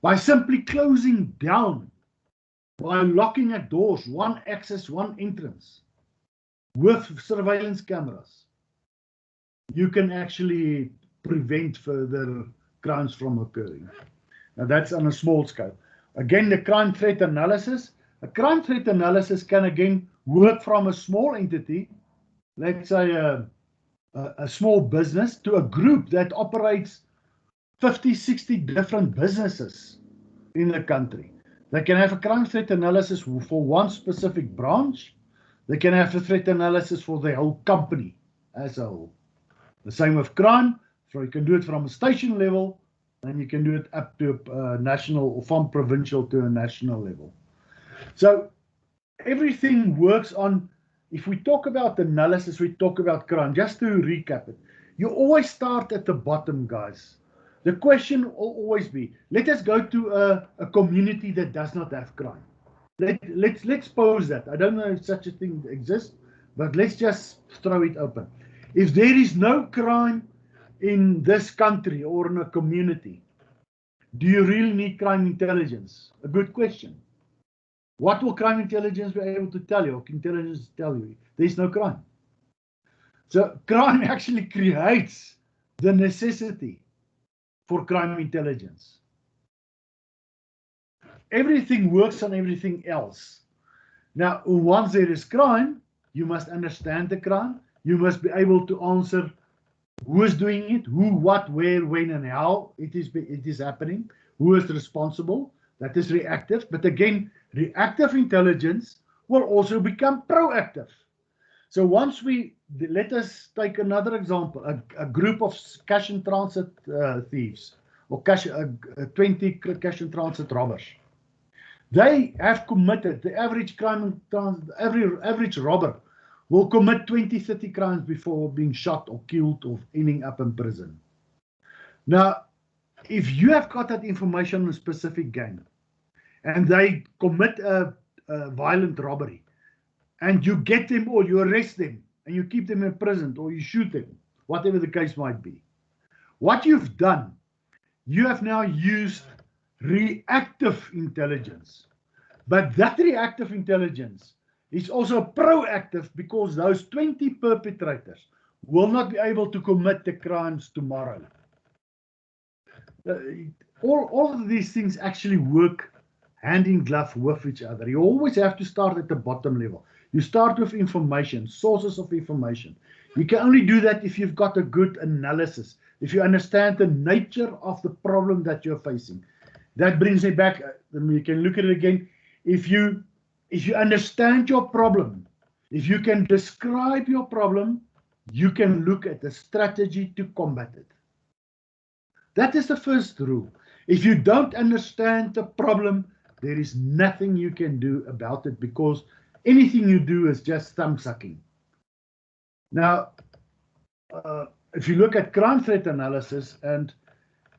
By simply closing down, by locking at doors, one access, one entrance, with surveillance cameras, you can actually prevent further crimes from occurring. Now that's on a small scale. Again, the crime threat analysis. A crime threat analysis can again work from a small entity, let's say a small business, to a group that operates 50, 60 different businesses in the country. They can have a crime threat analysis for one specific branch. They can have a threat analysis for the whole company as a whole. The same with crime. So you can do it from a station level, and you can do it up to a national, or from provincial to a national level. So everything works on, if we talk about analysis, we talk about crime. Just to recap it, you always start at the bottom, guys. The question will always be, let us go to a community that does not have crime. Let's pose that. I don't know if such a thing exists, but let's just throw it open. If there is no crime in this country or in a community, do you really need crime intelligence? A good question. What will crime intelligence be able to tell you, or intelligence tell you? There's no crime. So crime actually creates the necessity for crime intelligence. Everything works on everything else. Now, once there is crime, you must understand the crime. You must be able to answer who is doing it, who, what, where, when, and how it is happening, who is responsible. That is reactive. But again, reactive intelligence will also become proactive. So once let us take another example, a group of cash and transit thieves, or 20 cash and transit robbers. They have committed, the average average robber will commit 20, 30 crimes before being shot or killed or ending up in prison. Now, if you have got that information on a specific gang and they commit a violent robbery and you get them or you arrest them and you keep them in prison or you shoot them, whatever the case might be, what you've done, you have now used reactive intelligence. But that reactive intelligence is also proactive because those 20 perpetrators will not be able to commit the crimes tomorrow. All of these things actually work hand in glove with each other. You always have to start at the bottom level. You start with information, sources of information. You can only do that if you've got a good analysis, if you understand the nature of the problem that you're facing. That brings me back, you can look at it again. If you understand your problem, if you can describe your problem, you can look at the strategy to combat it. That is the first rule. If you don't understand the problem, there is nothing you can do about it because anything you do is just thumb sucking. Now, if you look at crime threat analysis, and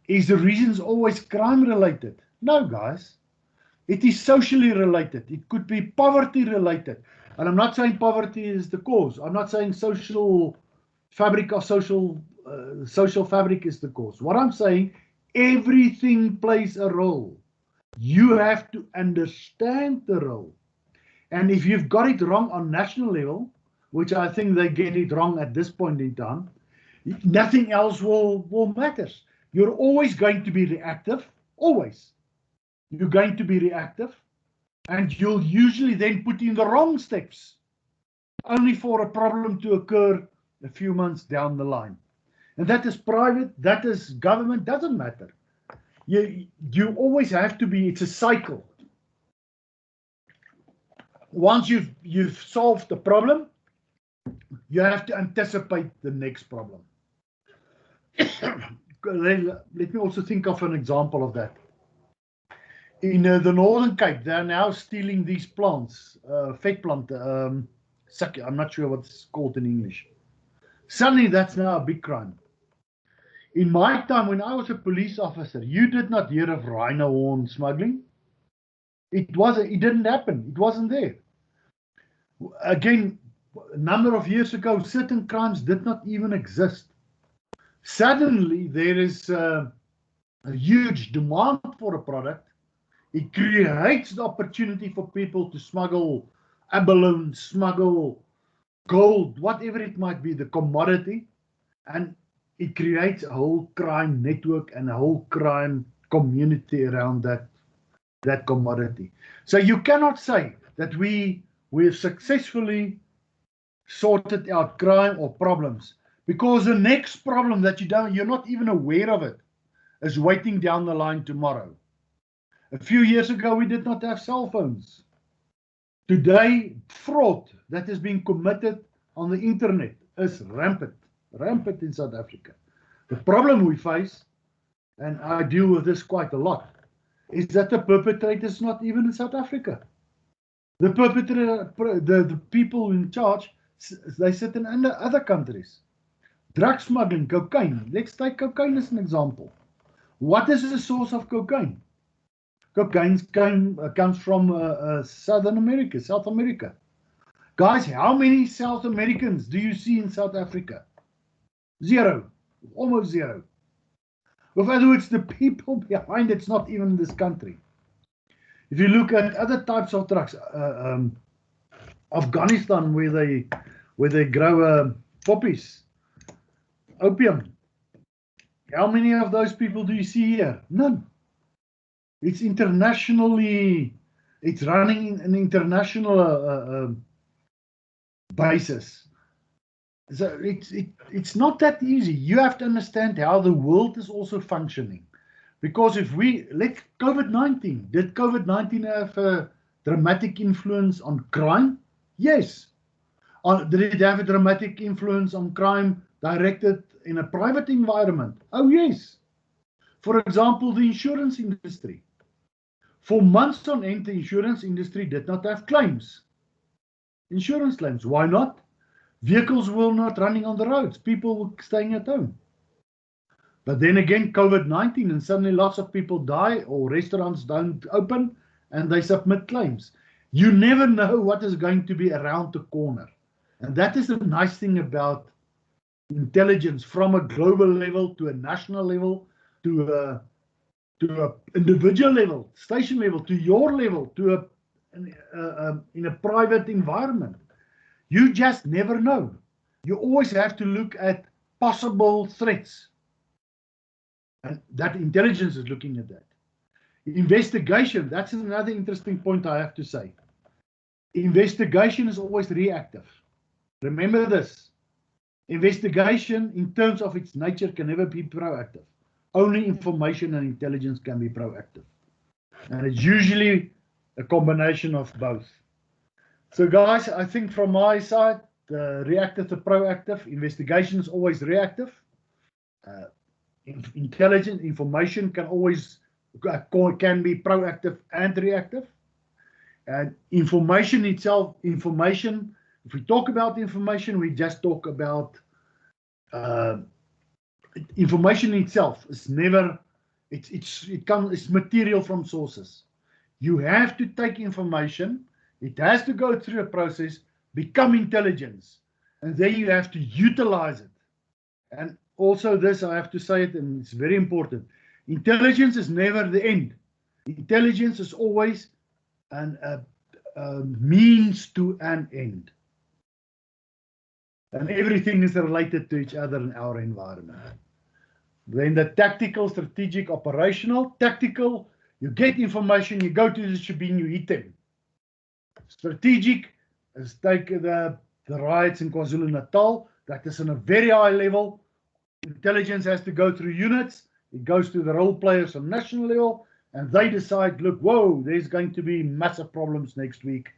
is the reasons always crime related? No, guys. It is socially related. It could be poverty related. And I'm not saying poverty is the cause. I'm not saying social fabric of social fabric is the cause. What I'm saying, everything plays a role. You have to understand the role. And if you've got it wrong on national level, which I think they get it wrong at this point in time, nothing else will matter. You're always going to be reactive, always. You're going to be reactive, and you'll usually then put in the wrong steps, only for a problem to occur a few months down the line. And that is private, that is government, doesn't matter. You always have to be, it's a cycle. Once you've solved the problem, you have to anticipate the next problem. Let me also think of an example of that. In the Northern Cape, they're now stealing these plants, fake plant, I'm not sure what it's called in English. Suddenly, that's now a big crime. In my time, when I was a police officer, you did not hear of rhino horn smuggling. It didn't happen. It wasn't there. Again, a number of years ago, certain crimes did not even exist. Suddenly, there is a huge demand for a product. It creates the opportunity for people to smuggle abalone, smuggle gold, whatever it might be, the commodity. And it creates a whole crime network and a whole crime community around that commodity. So you cannot say that we have successfully sorted out crime or problems, because the next problem that you're not even aware of it is waiting down the line tomorrow. A few years ago, we did not have cell phones. Today, fraud that is being committed on the internet is rampant in South Africa. The problem we face, and I deal with this quite a lot, is that the perpetrator is not even in South Africa. The perpetrator, the people in charge, they sit in other countries. Drug smuggling, cocaine. Let's take cocaine as an example. What is the source of cocaine? Cocaine comes from South America. Guys, how many South Americans do you see in South Africa? Zero, almost zero. In other words, the people behind it's not even in this country. If you look at other types of drugs, Afghanistan, where they grow poppies, opium. How many of those people do you see here? None. It's internationally, it's running in an international basis. So it's not that easy. You have to understand how the world is also functioning. Because if we let COVID-19, did COVID-19 have a dramatic influence on crime? Yes. Did it have a dramatic influence on crime directed in a private environment? Oh, yes. For example, the insurance industry. For months on end, the insurance industry did not have claims. Insurance claims. Why not? Vehicles were not running on the roads. People were staying at home. But then again, COVID-19, and suddenly lots of people die, or restaurants don't open, and they submit claims. You never know what is going to be around the corner. And that is the nice thing about intelligence, from a global level to a national level, to a individual level, station level, to your level, to in a private environment. You just never know. You always have to look at possible threats. And that intelligence is looking at that. Investigation, that's another interesting point I have to say. Investigation is always reactive. Remember this. Investigation, in terms of its nature, can never be proactive. Only information and intelligence can be proactive. And it's usually a combination of both. So guys, I think from my side, the reactive to proactive, investigation is always reactive. Intelligent information can be proactive and reactive. And information itself, if we talk about information, we just talk about information itself. It's never, it's material from sources. You have to take information, it has to go through a process, become intelligence, and then you have to utilize it. And also this, I have to say it, and it's very important. Intelligence is never the end. Intelligence is always a means to an end. And everything is related to each other in our environment. Then the tactical, strategic, operational. Tactical, you get information, you go to the shebeen, you hit them. Strategic is take the riots in KwaZulu-Natal. That is on a very high level. Intelligence has to go through units. It goes to the role players on national level, and they decide, look, whoa, there's going to be massive problems next week.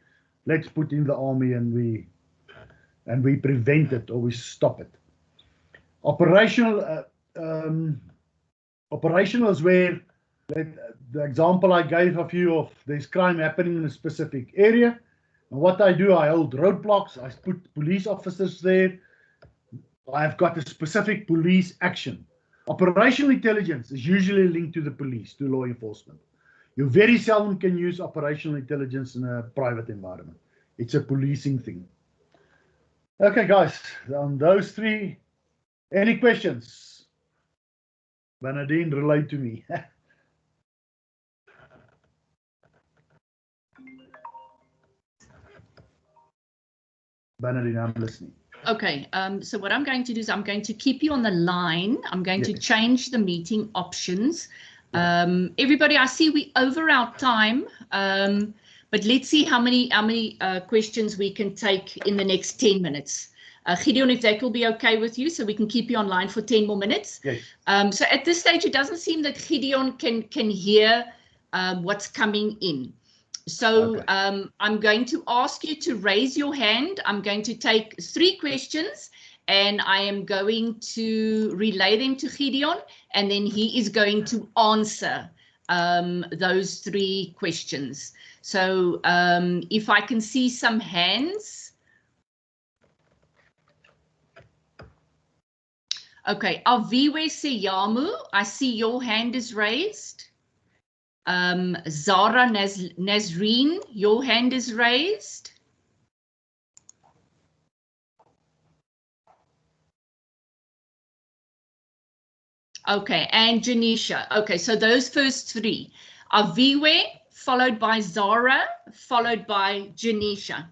Let's put in the army and we prevent it, or we stop it. Operational, operational is where the example I gave of you of there's crime happening in a specific area. And what I do, I hold roadblocks. I put police officers there. I've got a specific police action. Operational intelligence is usually linked to the police, to law enforcement. You very seldom can use operational intelligence in a private environment. It's a policing thing. Okay, guys, on those three, any questions? Bernardine, relate to me. Bernardine, I'm listening. Okay, so what I'm going to do is I'm going to keep you on the line. I'm going to change the meeting options. Everybody, I see we over our time, but let's see how many questions we can take in the next 10 minutes. Gideon, if that will be okay with you, so we can keep you online for 10 more minutes. Yes. So at this stage, it doesn't seem that Gideon can hear what's coming in. So okay. I'm going to ask you to raise your hand. I'm going to take 3 questions and I am going to relay them to Gideon, and then he is going to answer those 3 questions. So if I can see some hands. Okay, Aviwe Siyamu, I see your hand is raised. Zara Nazreen, your hand is raised. Okay, and Janisha. Okay, so those first three. Aviwe, followed by Zara, followed by Janisha.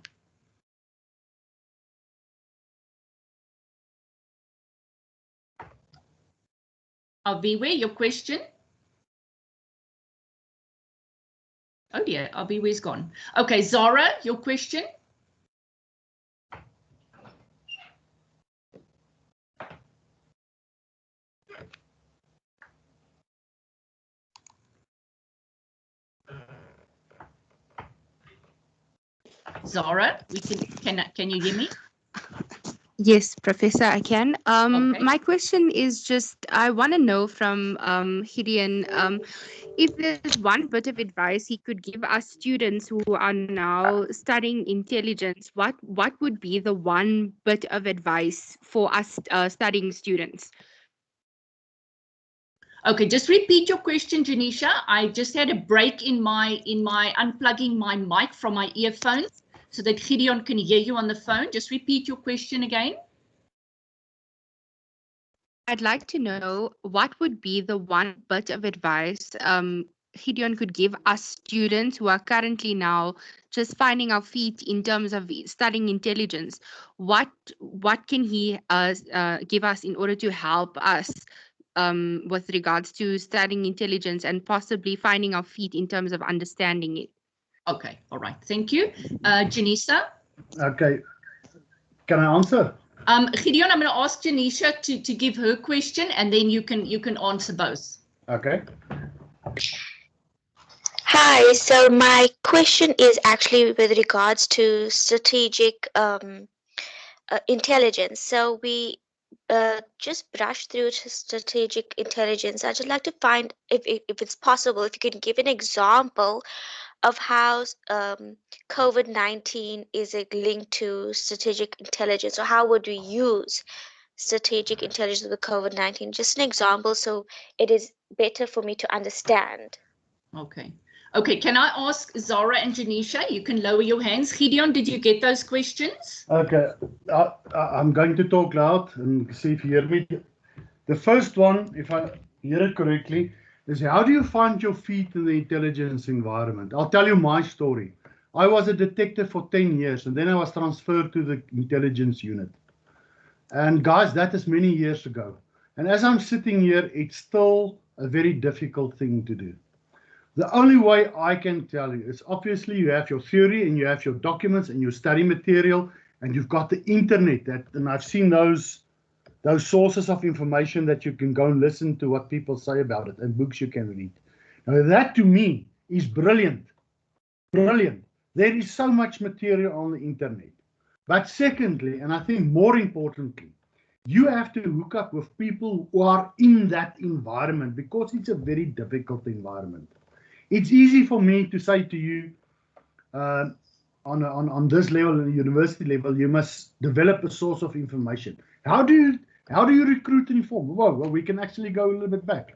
Aviwe, your question? Oh dear, Aviwe's gone. Okay, Zara, your question? Zara, can you hear me? Yes, Professor, I can. Okay. My question is just, I want to know from Gideon, if there's one bit of advice he could give us students who are now studying intelligence, what would be the one bit of advice for us studying students? Okay, just repeat your question, Janisha. I just had a break in my unplugging my mic from my earphones so that Gideon can hear you on the phone. Just repeat your question again. I'd like to know what would be the one bit of advice Gideon could give us students who are currently now just finding our feet in terms of studying intelligence. What can he give us in order to help us with regards to studying intelligence and possibly finding our feet in terms of understanding it? Okay, all right, thank you. Janisa? Okay, can I answer? Gideon, I'm going to ask Janisha to give her question, and then you can answer both. Okay. Hi, so my question is actually with regards to strategic intelligence. So we just brushed through strategic intelligence. I'd just like to find if it's possible, if you can give an example of how COVID-19 is linked to strategic intelligence, or how would we use strategic intelligence with COVID-19? Just an example so it is better for me to understand. Okay. Okay, can I ask Zara and Janisha? You can lower your hands. Gideon, did you get those questions? Okay, I'm going to talk loud and see if you hear me. The first one, if I hear it correctly, is how do you find your feet in the intelligence environment? I'll tell you my story. I was a detective for 10 years and then I was transferred to the intelligence unit. And guys, that is many years ago. And as I'm sitting here, it's still a very difficult thing to do. The only way I can tell you is obviously you have your theory and you have your documents and your study material and you've got the internet, and I've seen those sources of information that you can go and listen to what people say about it and books you can read. Now that to me is brilliant. Brilliant. There is so much material on the internet. But secondly, and I think more importantly, you have to hook up with people who are in that environment because it's a very difficult environment. It's easy for me to say to you, on this level, on the university level, you must develop a source of information. How do you recruit and inform? Well, we can actually go a little bit back.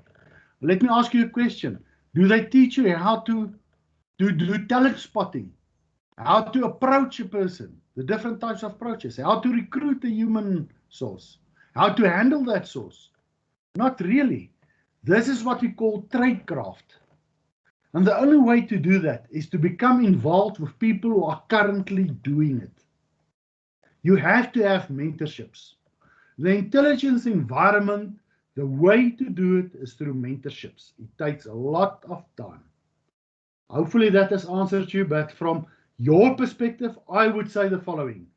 Let me ask you a question. Do they teach you how to do talent spotting? How to approach a person, the different types of approaches, how to recruit a human source, how to handle that source? Not really. This is what we call tradecraft. And the only way to do that is to become involved with people who are currently doing it. You have to have mentorships. The intelligence environment, the way to do it is through mentorships. It takes a lot of time. Hopefully that has answered you, but from your perspective, I would say the following.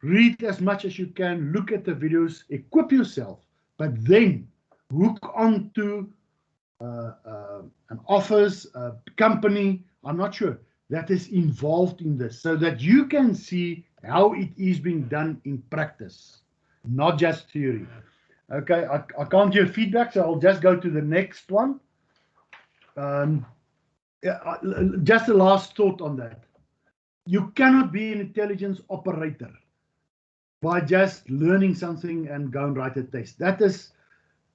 Read as much as you can, look at the videos, equip yourself, but then hook onto an office, a company, I'm not sure, that is involved in this so that you can see how it is being done in practice, not just theory. Okay, I can't hear feedback, so I'll just go to the next one. Just a last thought on that. You cannot be an intelligence operator by just learning something and go and write a test.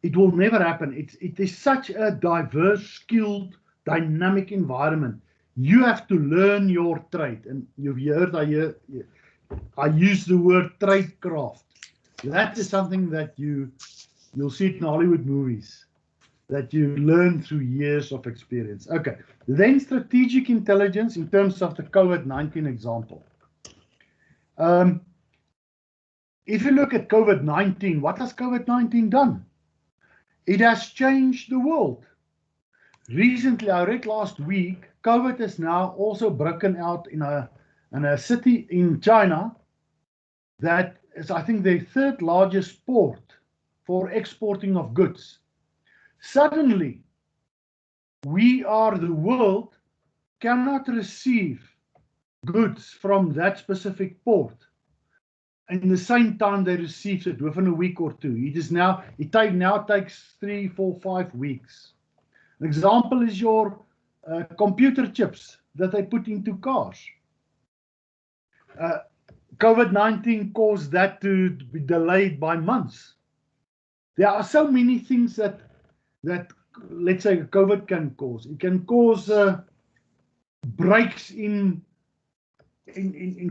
It will never happen. It is such a diverse, skilled, dynamic environment. You have to learn your trade. And you've heard I use the word tradecraft. That is something that you'll see it in Hollywood movies, that you learn through years of experience. Okay, then strategic intelligence in terms of the COVID-19 example. If you look at COVID-19, what has COVID-19 done? It has changed the world. Recently, I read last week, COVID has now also broken out in a city in China that is, I think, the third largest port for exporting of goods. Suddenly, we are the world cannot receive goods from that specific port. And in the same time they receive it within a week or two. It now takes 3, 4, 5 weeks. An example is your computer chips that they put into cars. COVID-19 caused that to be delayed by months. There are so many things that let's say COVID can cause. It can cause breaks in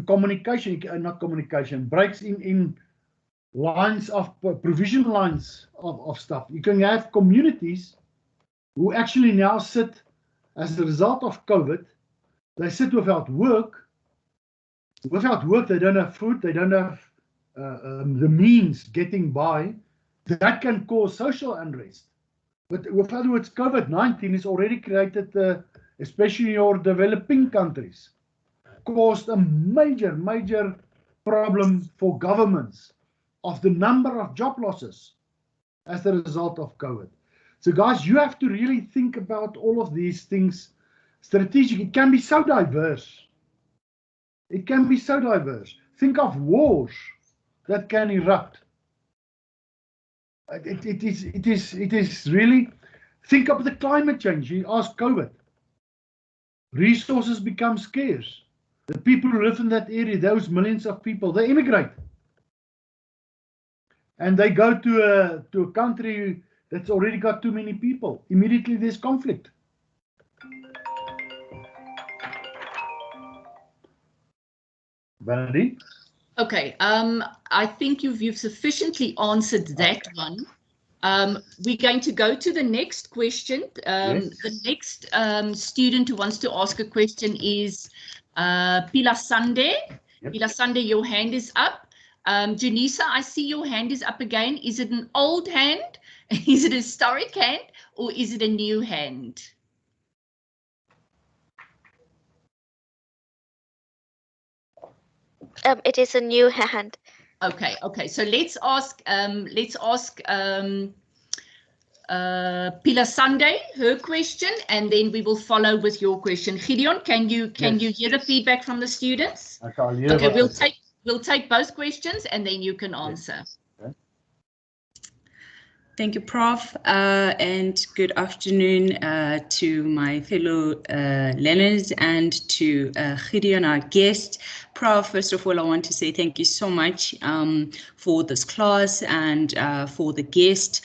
communication, not communication, breaks in lines of provision lines of stuff. You can have communities who actually now sit, as a result of COVID, they sit without work. Without work, they don't have food, they don't have the means getting by. That can cause social unrest. But with other words, COVID-19 has already created, especially in your developing countries, caused a major problem for governments of the number of job losses as a result of COVID. So guys, you have to really think about all of these things strategically. It can be so diverse. It can be so diverse. Think of wars that can erupt. It is really, think of the climate change. You ask COVID. Resources become scarce. The people who live in that area, those millions of people, they immigrate. And they go to a country that's already got too many people. Immediately there's conflict. Valerie? Okay, I think you've sufficiently answered that one. We're going to go to the next question. Yes. The next student who wants to ask a question is Pila Sunday. Yep. Pila Sunday, your hand is up. Janisa, I see your hand is up again. Is it an old hand? Is it a historic hand? Or is it a new hand? It is a new hand. Okay, so let's ask Pila Sunday her question, and then we will follow with your question. Gideon, can you hear the feedback from the students? Okay, we'll take both questions and then you can answer. Yes. Okay. Thank you, Prof. And good afternoon to my fellow learners and to Gideon, our guest. Prof, first of all, I want to say thank you so much for this class and for the guest.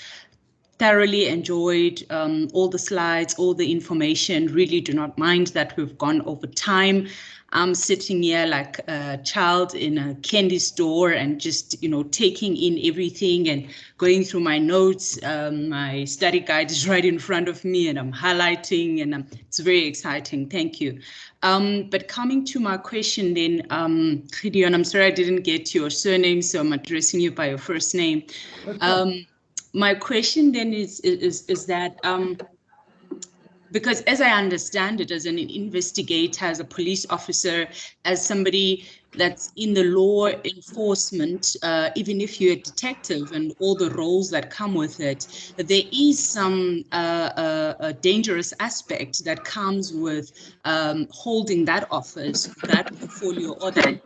Thoroughly enjoyed all the slides, all the information. Really do not mind that we've gone over time. I'm sitting here like a child in a candy store and just, taking in everything and going through my notes. My study guide is right in front of me and I'm highlighting, and it's very exciting. Thank you. But coming to my question then, Gideon, I'm sorry I didn't get your surname, so I'm addressing you by your first name. My question then is that, because as I understand it, as an investigator, as a police officer, as somebody that's in the law enforcement, even if you're a detective and all the roles that come with it, there is some a dangerous aspect that comes with holding that office, that portfolio, or that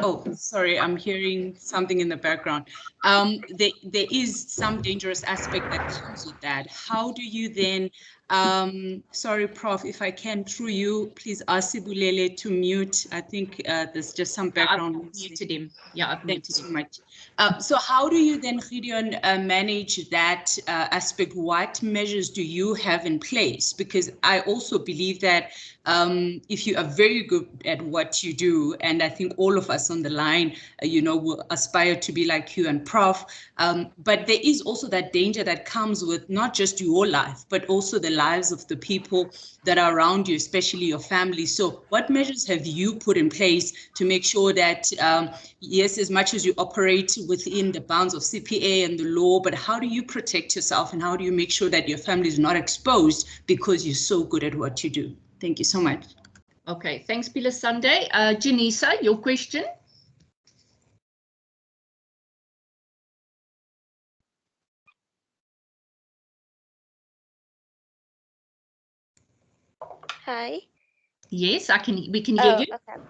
Oh, sorry, I'm hearing something in the background. There is some dangerous aspect that comes with that. How do you then Sorry, Prof, if I can, through you, please ask Sibulele to mute. I think there's just some background. I've muted him. Yeah, I've Thank muted you so him. much. So how do you then, Gideon, manage that aspect? What measures do you have in place? Because I also believe that if you are very good at what you do, and I think all of us on the line, will aspire to be like you and Prof, but there is also that danger that comes with not just your life, but also the lives of the people that are around you, especially your family. So what measures have you put in place to make sure that, yes, as much as you operate within the bounds of CPA and the law, but how do you protect yourself and how do you make sure that your family is not exposed because you're so good at what you do? Thank you so much. Okay, thanks, Pila Sunday. Janisa, your question? Hi. Yes, we can hear you. Okay.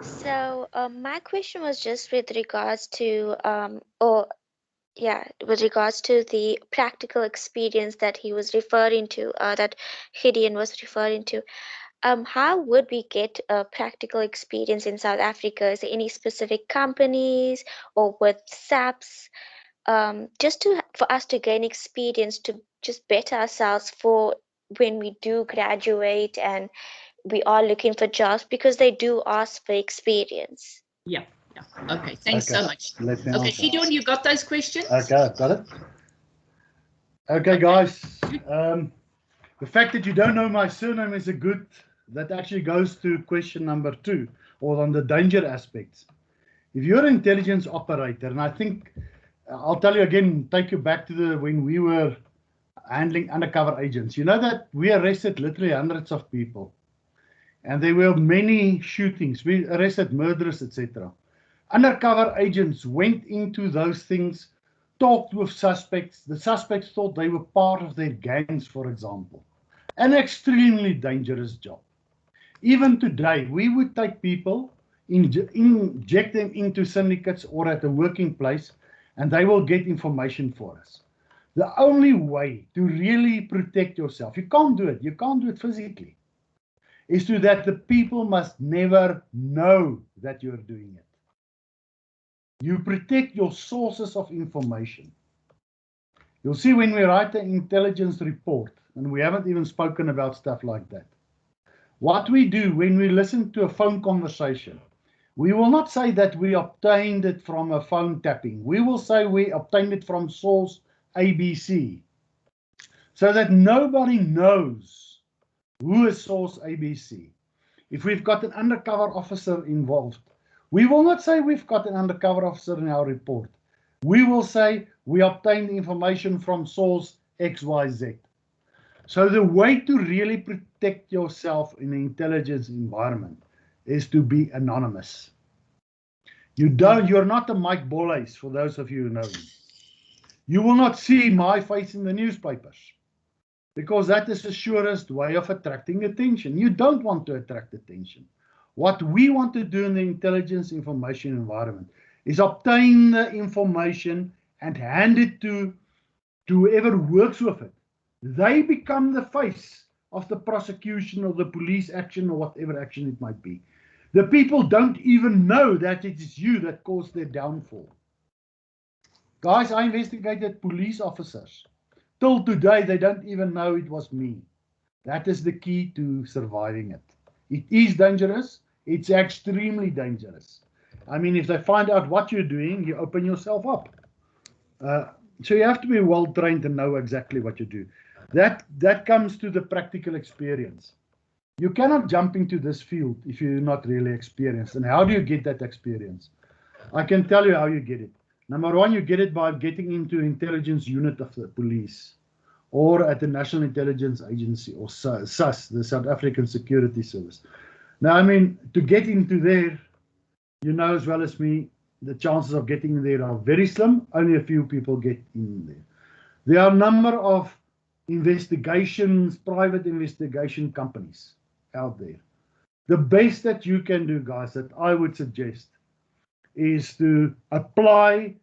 So my question was just with regards to with regards to the practical experience that he was referring to, that Gideon was referring to. How would we get a practical experience in South Africa? Is there any specific companies or with SAPs, just for us to gain experience to just better ourselves for when we do graduate and we are looking for jobs, because they do ask for experience. Yeah. Okay, thanks so much. Let me Okay, answer. Gideon, you got those questions? Okay, I've got it. Okay, guys. The fact that you don't know my surname is that actually goes to question number 2, or on the danger aspects. If you're an intelligence operator, and I think I'll tell you again, take you back to when we were handling undercover agents. You know that we arrested literally hundreds of people, and there were many shootings. We arrested murderers, etc. Undercover agents went into those things, talked with suspects. The suspects thought they were part of their gangs, for example. An extremely dangerous job. Even today, we would take people, inject them into syndicates or at a working place, and they will get information for us. The only way to really protect yourself, you can't do it physically, is that the people must never know that you're doing it. You protect your sources of information. You'll see when we write an intelligence report, and we haven't even spoken about stuff like that. What we do when we listen to a phone conversation, we will not say that we obtained it from a phone tapping. We will say we obtained it from source ABC, so that nobody knows who is source ABC. If we've got an undercover officer involved, we will not say we've got an undercover officer in our report. We will say we obtained information from source XYZ. So the way to really protect yourself in an intelligence environment is to be anonymous. You're not a Mike Bollays, for those of you who know me. You will not see my face in the newspapers, because that is the surest way of attracting attention. You don't want to attract attention. What we want to do in the intelligence information environment is obtain the information and hand it to whoever works with it. They become the face of the prosecution or the police action or whatever action it might be. The people don't even know that it is you that caused their downfall. Guys, I investigated police officers. Till today, they don't even know it was me. That is the key to surviving it. It is dangerous. It's extremely dangerous. I mean, if they find out what you're doing, you open yourself up. So you have to be well trained and know exactly what you do. That comes to the practical experience. You cannot jump into this field if you're not really experienced. And how do you get that experience? I can tell you how you get it. Number one, you get it by getting into intelligence unit of the police, or at the National Intelligence Agency, or SAS, the South African Security Service. Now, I mean, to get into there, you know as well as me, the chances of getting there are very slim. Only a few people get in there. There are a number of investigations, private investigation companies out there. The best that you can do, guys, that I would suggest, is to apply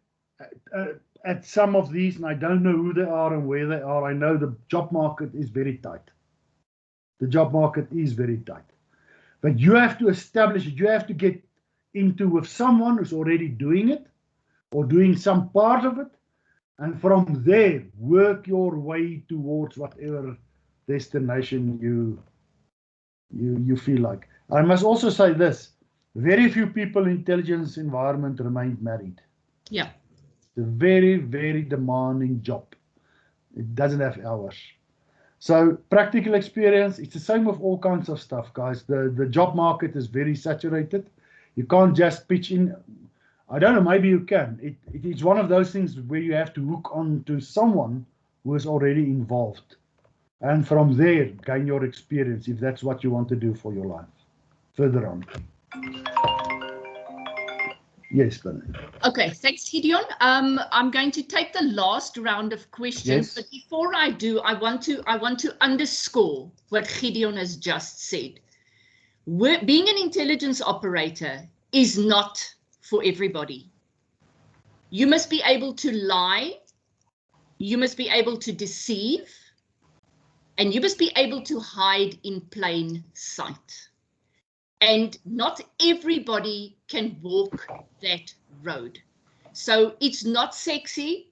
at some of these, and I don't know who they are and where they are. I know the job market is very tight. The job market is very tight. But you have to establish it. You have to get into with someone who's already doing it or doing some part of it. And from there, work your way towards whatever destination you feel like. I must also say this. Very few people in intelligence environment remain married. Yeah. It's a very, very demanding job. It doesn't have hours. So practical experience, it's the same with all kinds of stuff, guys. The job market is very saturated. You can't just pitch in. I don't know, maybe you can. It's one of those things where you have to hook on to someone who is already involved. And from there, gain your experience if that's what you want to do for your life. Further on. Yes, Bernard. Okay, thanks, Gideon. I'm going to take the last round of questions, Yes. but before I do, I want to underscore what Gideon has just said. Being an intelligence operator is not for everybody. You must be able to lie, you must be able to deceive, and you must be able to hide in plain sight. And not everybody can walk that road. So it's not sexy.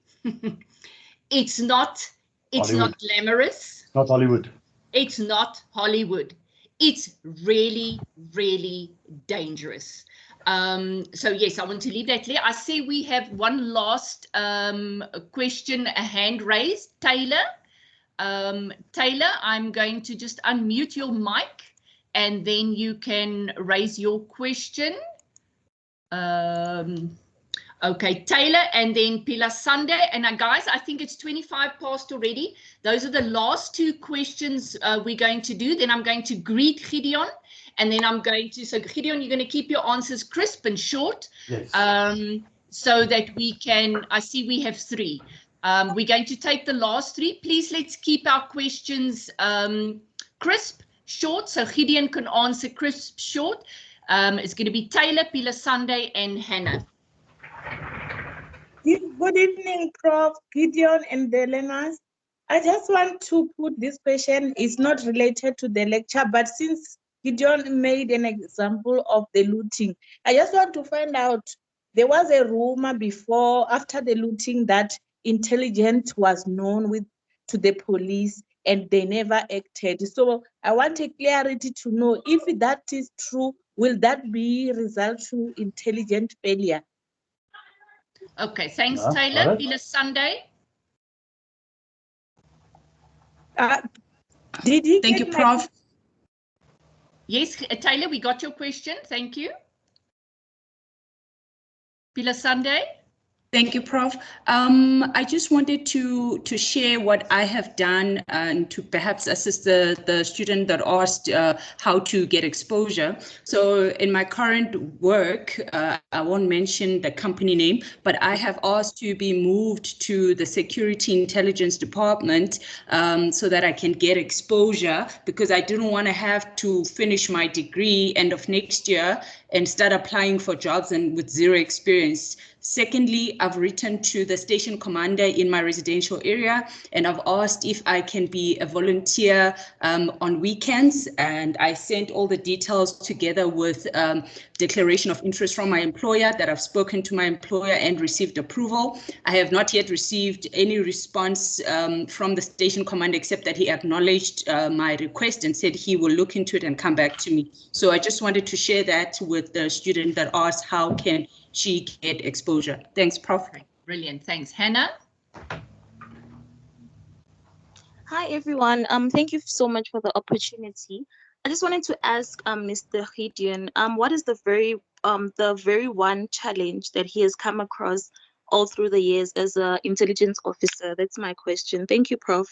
It's not glamorous. Not Hollywood. It's not Hollywood. It's really, really dangerous. So yes, I want to leave that clear. I see we have one last question, a hand raised. Taylor, I'm going to just unmute your mic and then you can raise your question. Okay, Taylor, and then Pila Sunday. And guys, I think it's 25 past already. Those are the last two questions we're going to do. Then I'm going to greet Gideon. And then I'm going to, so Gideon, you're going to keep your answers crisp and short. Yes. So that we can, I see we have three. We're going to take the last three. Please let's keep our questions crisp, short, so Gideon can answer crisp, short. It's going to be Taylor, Pila Sunday, and Hannah. Good evening, Prof. Gideon and the learners. I just want to put this question. It's not related to the lecture, but since Gideon made an example of the looting, I just want to find out, there was a rumor before, after the looting, that intelligence was known to the police and they never acted. So I want a clarity to know if that is true, will that be result to intelligent failure? Okay, thanks, Yeah, Taylor. right. Pila Sunday. Did he Thank you, get Prof. Yes, Taylor, we got your question. Thank you. Pila Sunday. Thank you, Prof. I just wanted to share what I have done and to perhaps assist the student that asked how to get exposure. So in my current work, I won't mention the company name, but I have asked to be moved to the Security Intelligence Department so that I can get exposure, because I didn't want to have to finish my degree end of next year and start applying for jobs and with zero experience. Secondly, I've written to the station commander in my residential area, and I've asked if I can be a volunteer on weekends, and I sent all the details together with declaration of interest from my employer that I've spoken to my employer and received approval. I have not yet received any response from the station commander, except that he acknowledged my request and said he will look into it and come back to me. So I just wanted to share that with the student that asked how can she get exposure. Thanks, Prof. Brilliant. Thanks. Hannah? Hi, everyone. Thank you so much for the opportunity. I just wanted to ask Mr. Gideon, what is the very one challenge that he has come across all through the years as an intelligence officer? That's my question. Thank you, Prof.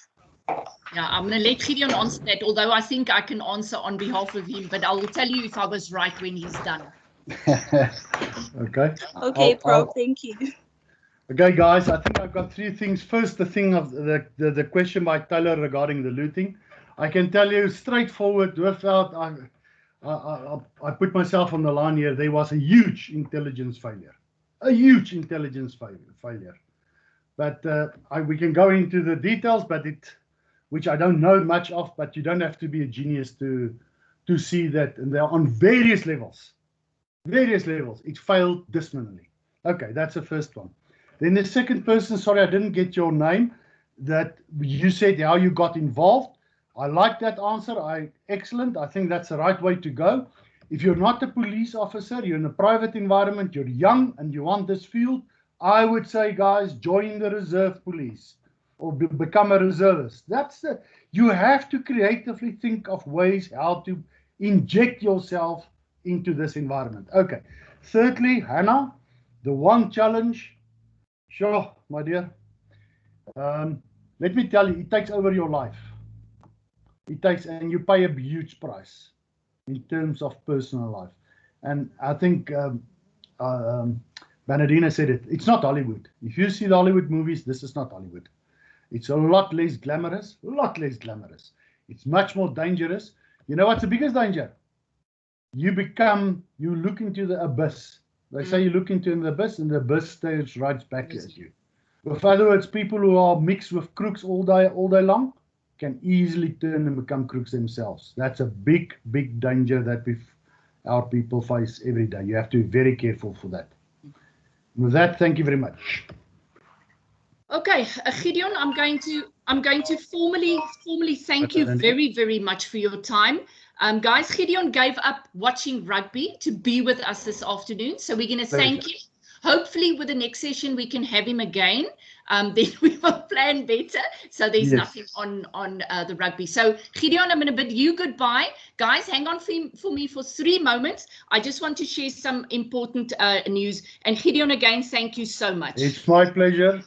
Yeah, I'm going to let Gideon answer that, although I think I can answer on behalf of him, but I will tell you if I was right when he's done. Okay. Okay, Prof. Thank you. Okay, guys, I think I've got three things. First, the thing of the question by Taylor regarding the looting. I can tell you straightforward, without I put myself on the line here, there was a huge intelligence failure. A huge intelligence failure. But we can go into the details, but which I don't know much of, but you don't have to be a genius to see that, and they're on various levels. It failed dismally. Okay, that's the first one. Then the second person, sorry, I didn't get your name, that you said how you got involved. I like that answer. Excellent. I think that's the right way to go. If you're not a police officer, you're in a private environment, you're young and you want this field, I would say, guys, join the reserve police or become a reservist. You have to creatively think of ways how to inject yourself into this environment. Okay. Thirdly, Hannah, the one challenge, sure, my dear. Let me tell you, it takes over your life. And you pay a huge price in terms of personal life. And I think Bernardina said it. It's not Hollywood. If you see the Hollywood movies, this is not Hollywood. It's a lot less glamorous, It's much more dangerous. You know what's the biggest danger? You look into the abyss. They say you look into the abyss and the abyss stares right back at you. In other words, people who are mixed with crooks all day long can easily turn and become crooks themselves. That's a big, big danger that our people face every day. You have to be very careful for that. With that, thank you very much. Okay, Gideon, I'm going to formally thank you very, very much for your time. Guys, Gideon gave up watching rugby to be with us this afternoon, so we're going to thank him. Hopefully, with the next session, we can have him again. Then we will plan better, so there's nothing on the rugby. So, Gideon, I'm going to bid you goodbye. Guys, hang on for me for 3 moments. I just want to share some important news. And Gideon, again, thank you so much. It's my pleasure.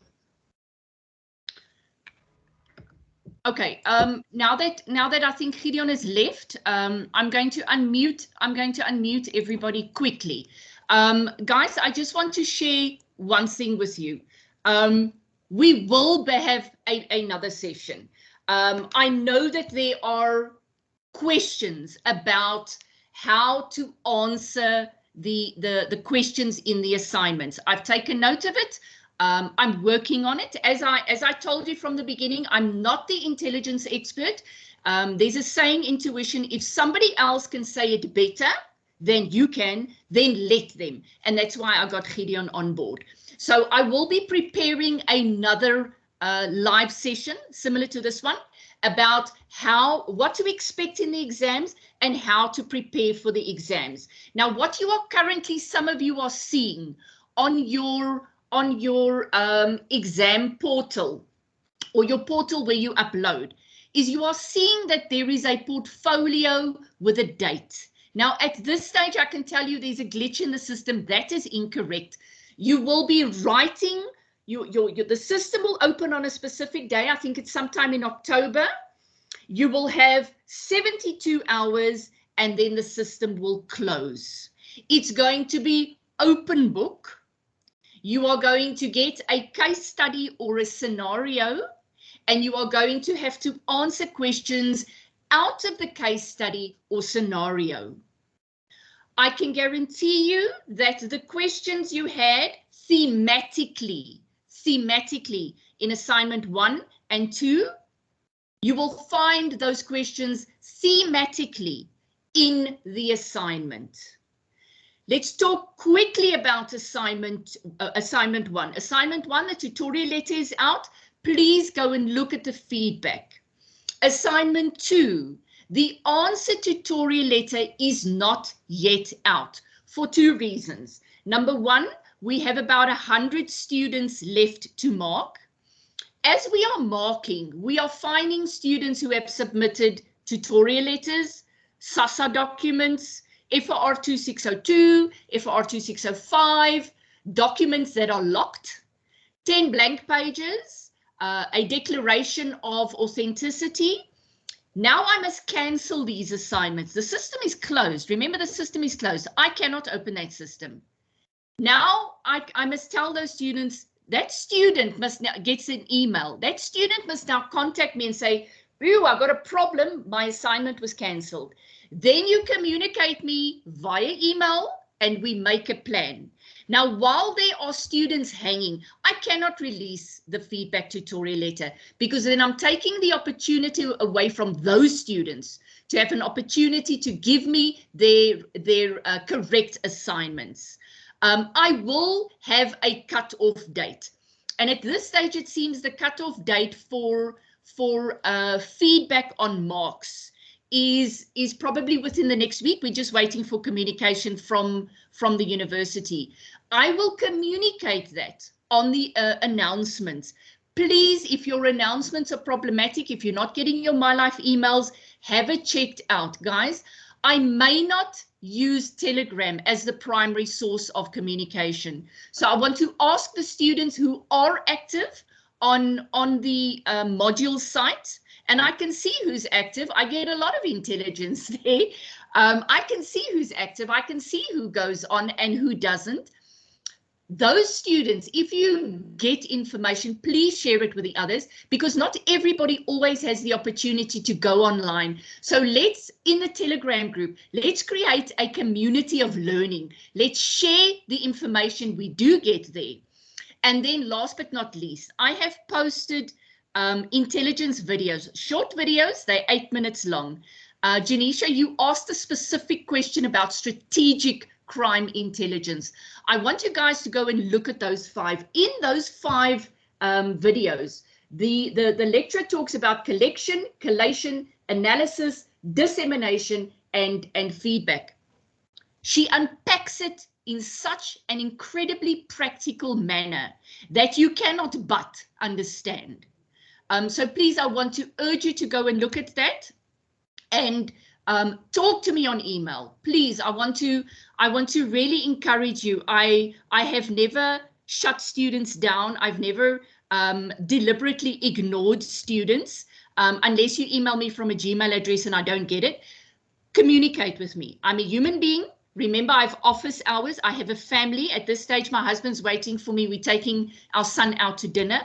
Okay, now that I think Gideon has left, I'm going to unmute everybody quickly. Guys, I just want to share one thing with you. We will have another session. I know that there are questions about how to answer the questions in the assignments. I've taken note of it. I'm working on it. As I told you from the beginning, I'm not the intelligence expert. There's a saying in tuition, if somebody else can say it better than you can, then let them. And that's why I got Gideon on board. So I will be preparing another live session similar to this one about what to expect in the exams and how to prepare for the exams. Now, what you are currently, some of you are seeing on your exam portal or your portal where you upload is you are seeing that there is a portfolio with a date. Now, at this stage, I can tell you there's a glitch in the system. That is incorrect. You will be writing, the system will open on a specific day. I think it's sometime in October. You will have 72 hours and then the system will close. It's going to be open book. You are going to get a case study or a scenario, and you are going to have to answer questions out of the case study or scenario. I can guarantee you that the questions you had thematically in assignment 1 and 2, you will find those questions thematically in the assignment. Let's talk quickly about assignment 1. Assignment 1, the tutorial letter is out. Please go and look at the feedback. Assignment 2, the answer tutorial letter is not yet out for 2 reasons. Number 1, we have about 100 students left to mark. As we are marking, we are finding students who have submitted tutorial letters, SASA documents, FOR2602, FOR2605, documents that are locked, 10 blank pages, a declaration of authenticity. Now I must cancel these assignments. The system is closed. Remember, the system is closed. I cannot open that system. Now I must tell those students, that student must now gets an email. That student must now contact me and say, ooh, I got a problem. My assignment was cancelled. Then you communicate me via email and we make a plan. Now, while there are students hanging, I cannot release the feedback tutorial letter because then I'm taking the opportunity away from those students to have an opportunity to give me their correct assignments. I will have a cut-off date. And at this stage, it seems the cut-off date for feedback on marks is probably within the next week. We're just waiting for communication from the university. I will communicate that on the announcements. Please, if your announcements are problematic, if you're not getting your My Life emails, have it checked out, guys. I may not use Telegram as the primary source of communication. So I want to ask the students who are active on the module site, and I can see who's active. I get a lot of intelligence there. I can see who's active. I can see who goes on and who doesn't. Those students, if you get information, please share it with the others, because not everybody always has the opportunity to go online. So let's, in the Telegram group, let's create a community of learning. Let's share the information we do get there. And then last but not least, I have posted intelligence videos, short videos, they're 8 minutes long. Janisha, you asked a specific question about strategic crime intelligence. I want you guys to go and look at those 5. In those 5 videos, the lecturer talks about collection, collation, analysis, dissemination, and feedback. She unpacks it in such an incredibly practical manner that you cannot but understand. So please, I want to urge you to go and look at that and talk to me on email. Please, I want to really encourage you. I have never shut students down. I've never deliberately ignored students unless you email me from a Gmail address and I don't get it. Communicate with me. I'm a human being. Remember, I have office hours. I have a family. At this stage, my husband's waiting for me. We're taking our son out to dinner.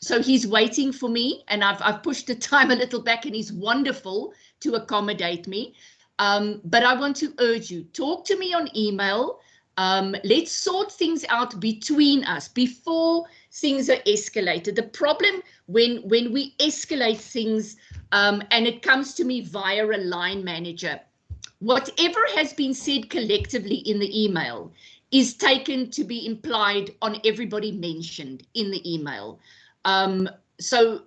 So he's waiting for me, and I've pushed the time a little back, and he's wonderful to accommodate me. But I want to urge you, talk to me on email. Let's sort things out between us before things are escalated. The problem when we escalate things and it comes to me via a line manager, whatever has been said collectively in the email is taken to be implied on everybody mentioned in the email. So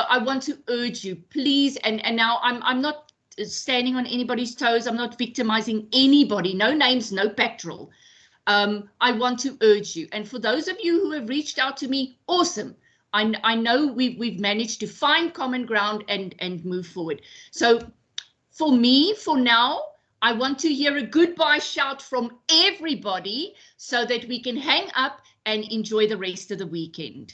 I want to urge you, please, and now I'm not standing on anybody's toes. I'm not victimizing anybody. No names, no petrol. I want to urge you. And for those of you who have reached out to me, awesome. I know we've managed to find common ground and move forward. So for me, for now, I want to hear a goodbye shout from everybody so that we can hang up and enjoy the rest of the weekend.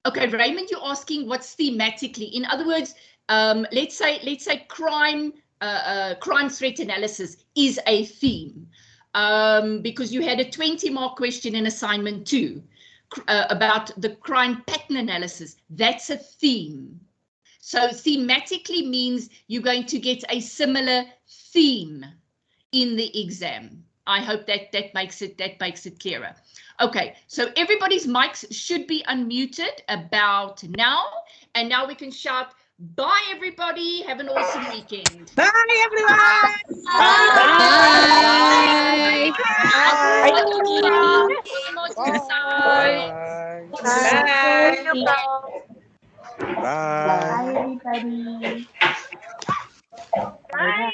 Okay, Raymond, you're asking what's thematically. In other words, let's say crime threat analysis is a theme, because you had a 20-mark question in assignment 2 about the crime pattern analysis. That's a theme. So thematically means you're going to get a similar theme in the exam. I hope that makes it clearer. Okay, so everybody's mics should be unmuted about now, and now we can shout bye everybody. Have an awesome weekend. Bye everyone. Bye. Bye. Bye, everybody. Bye.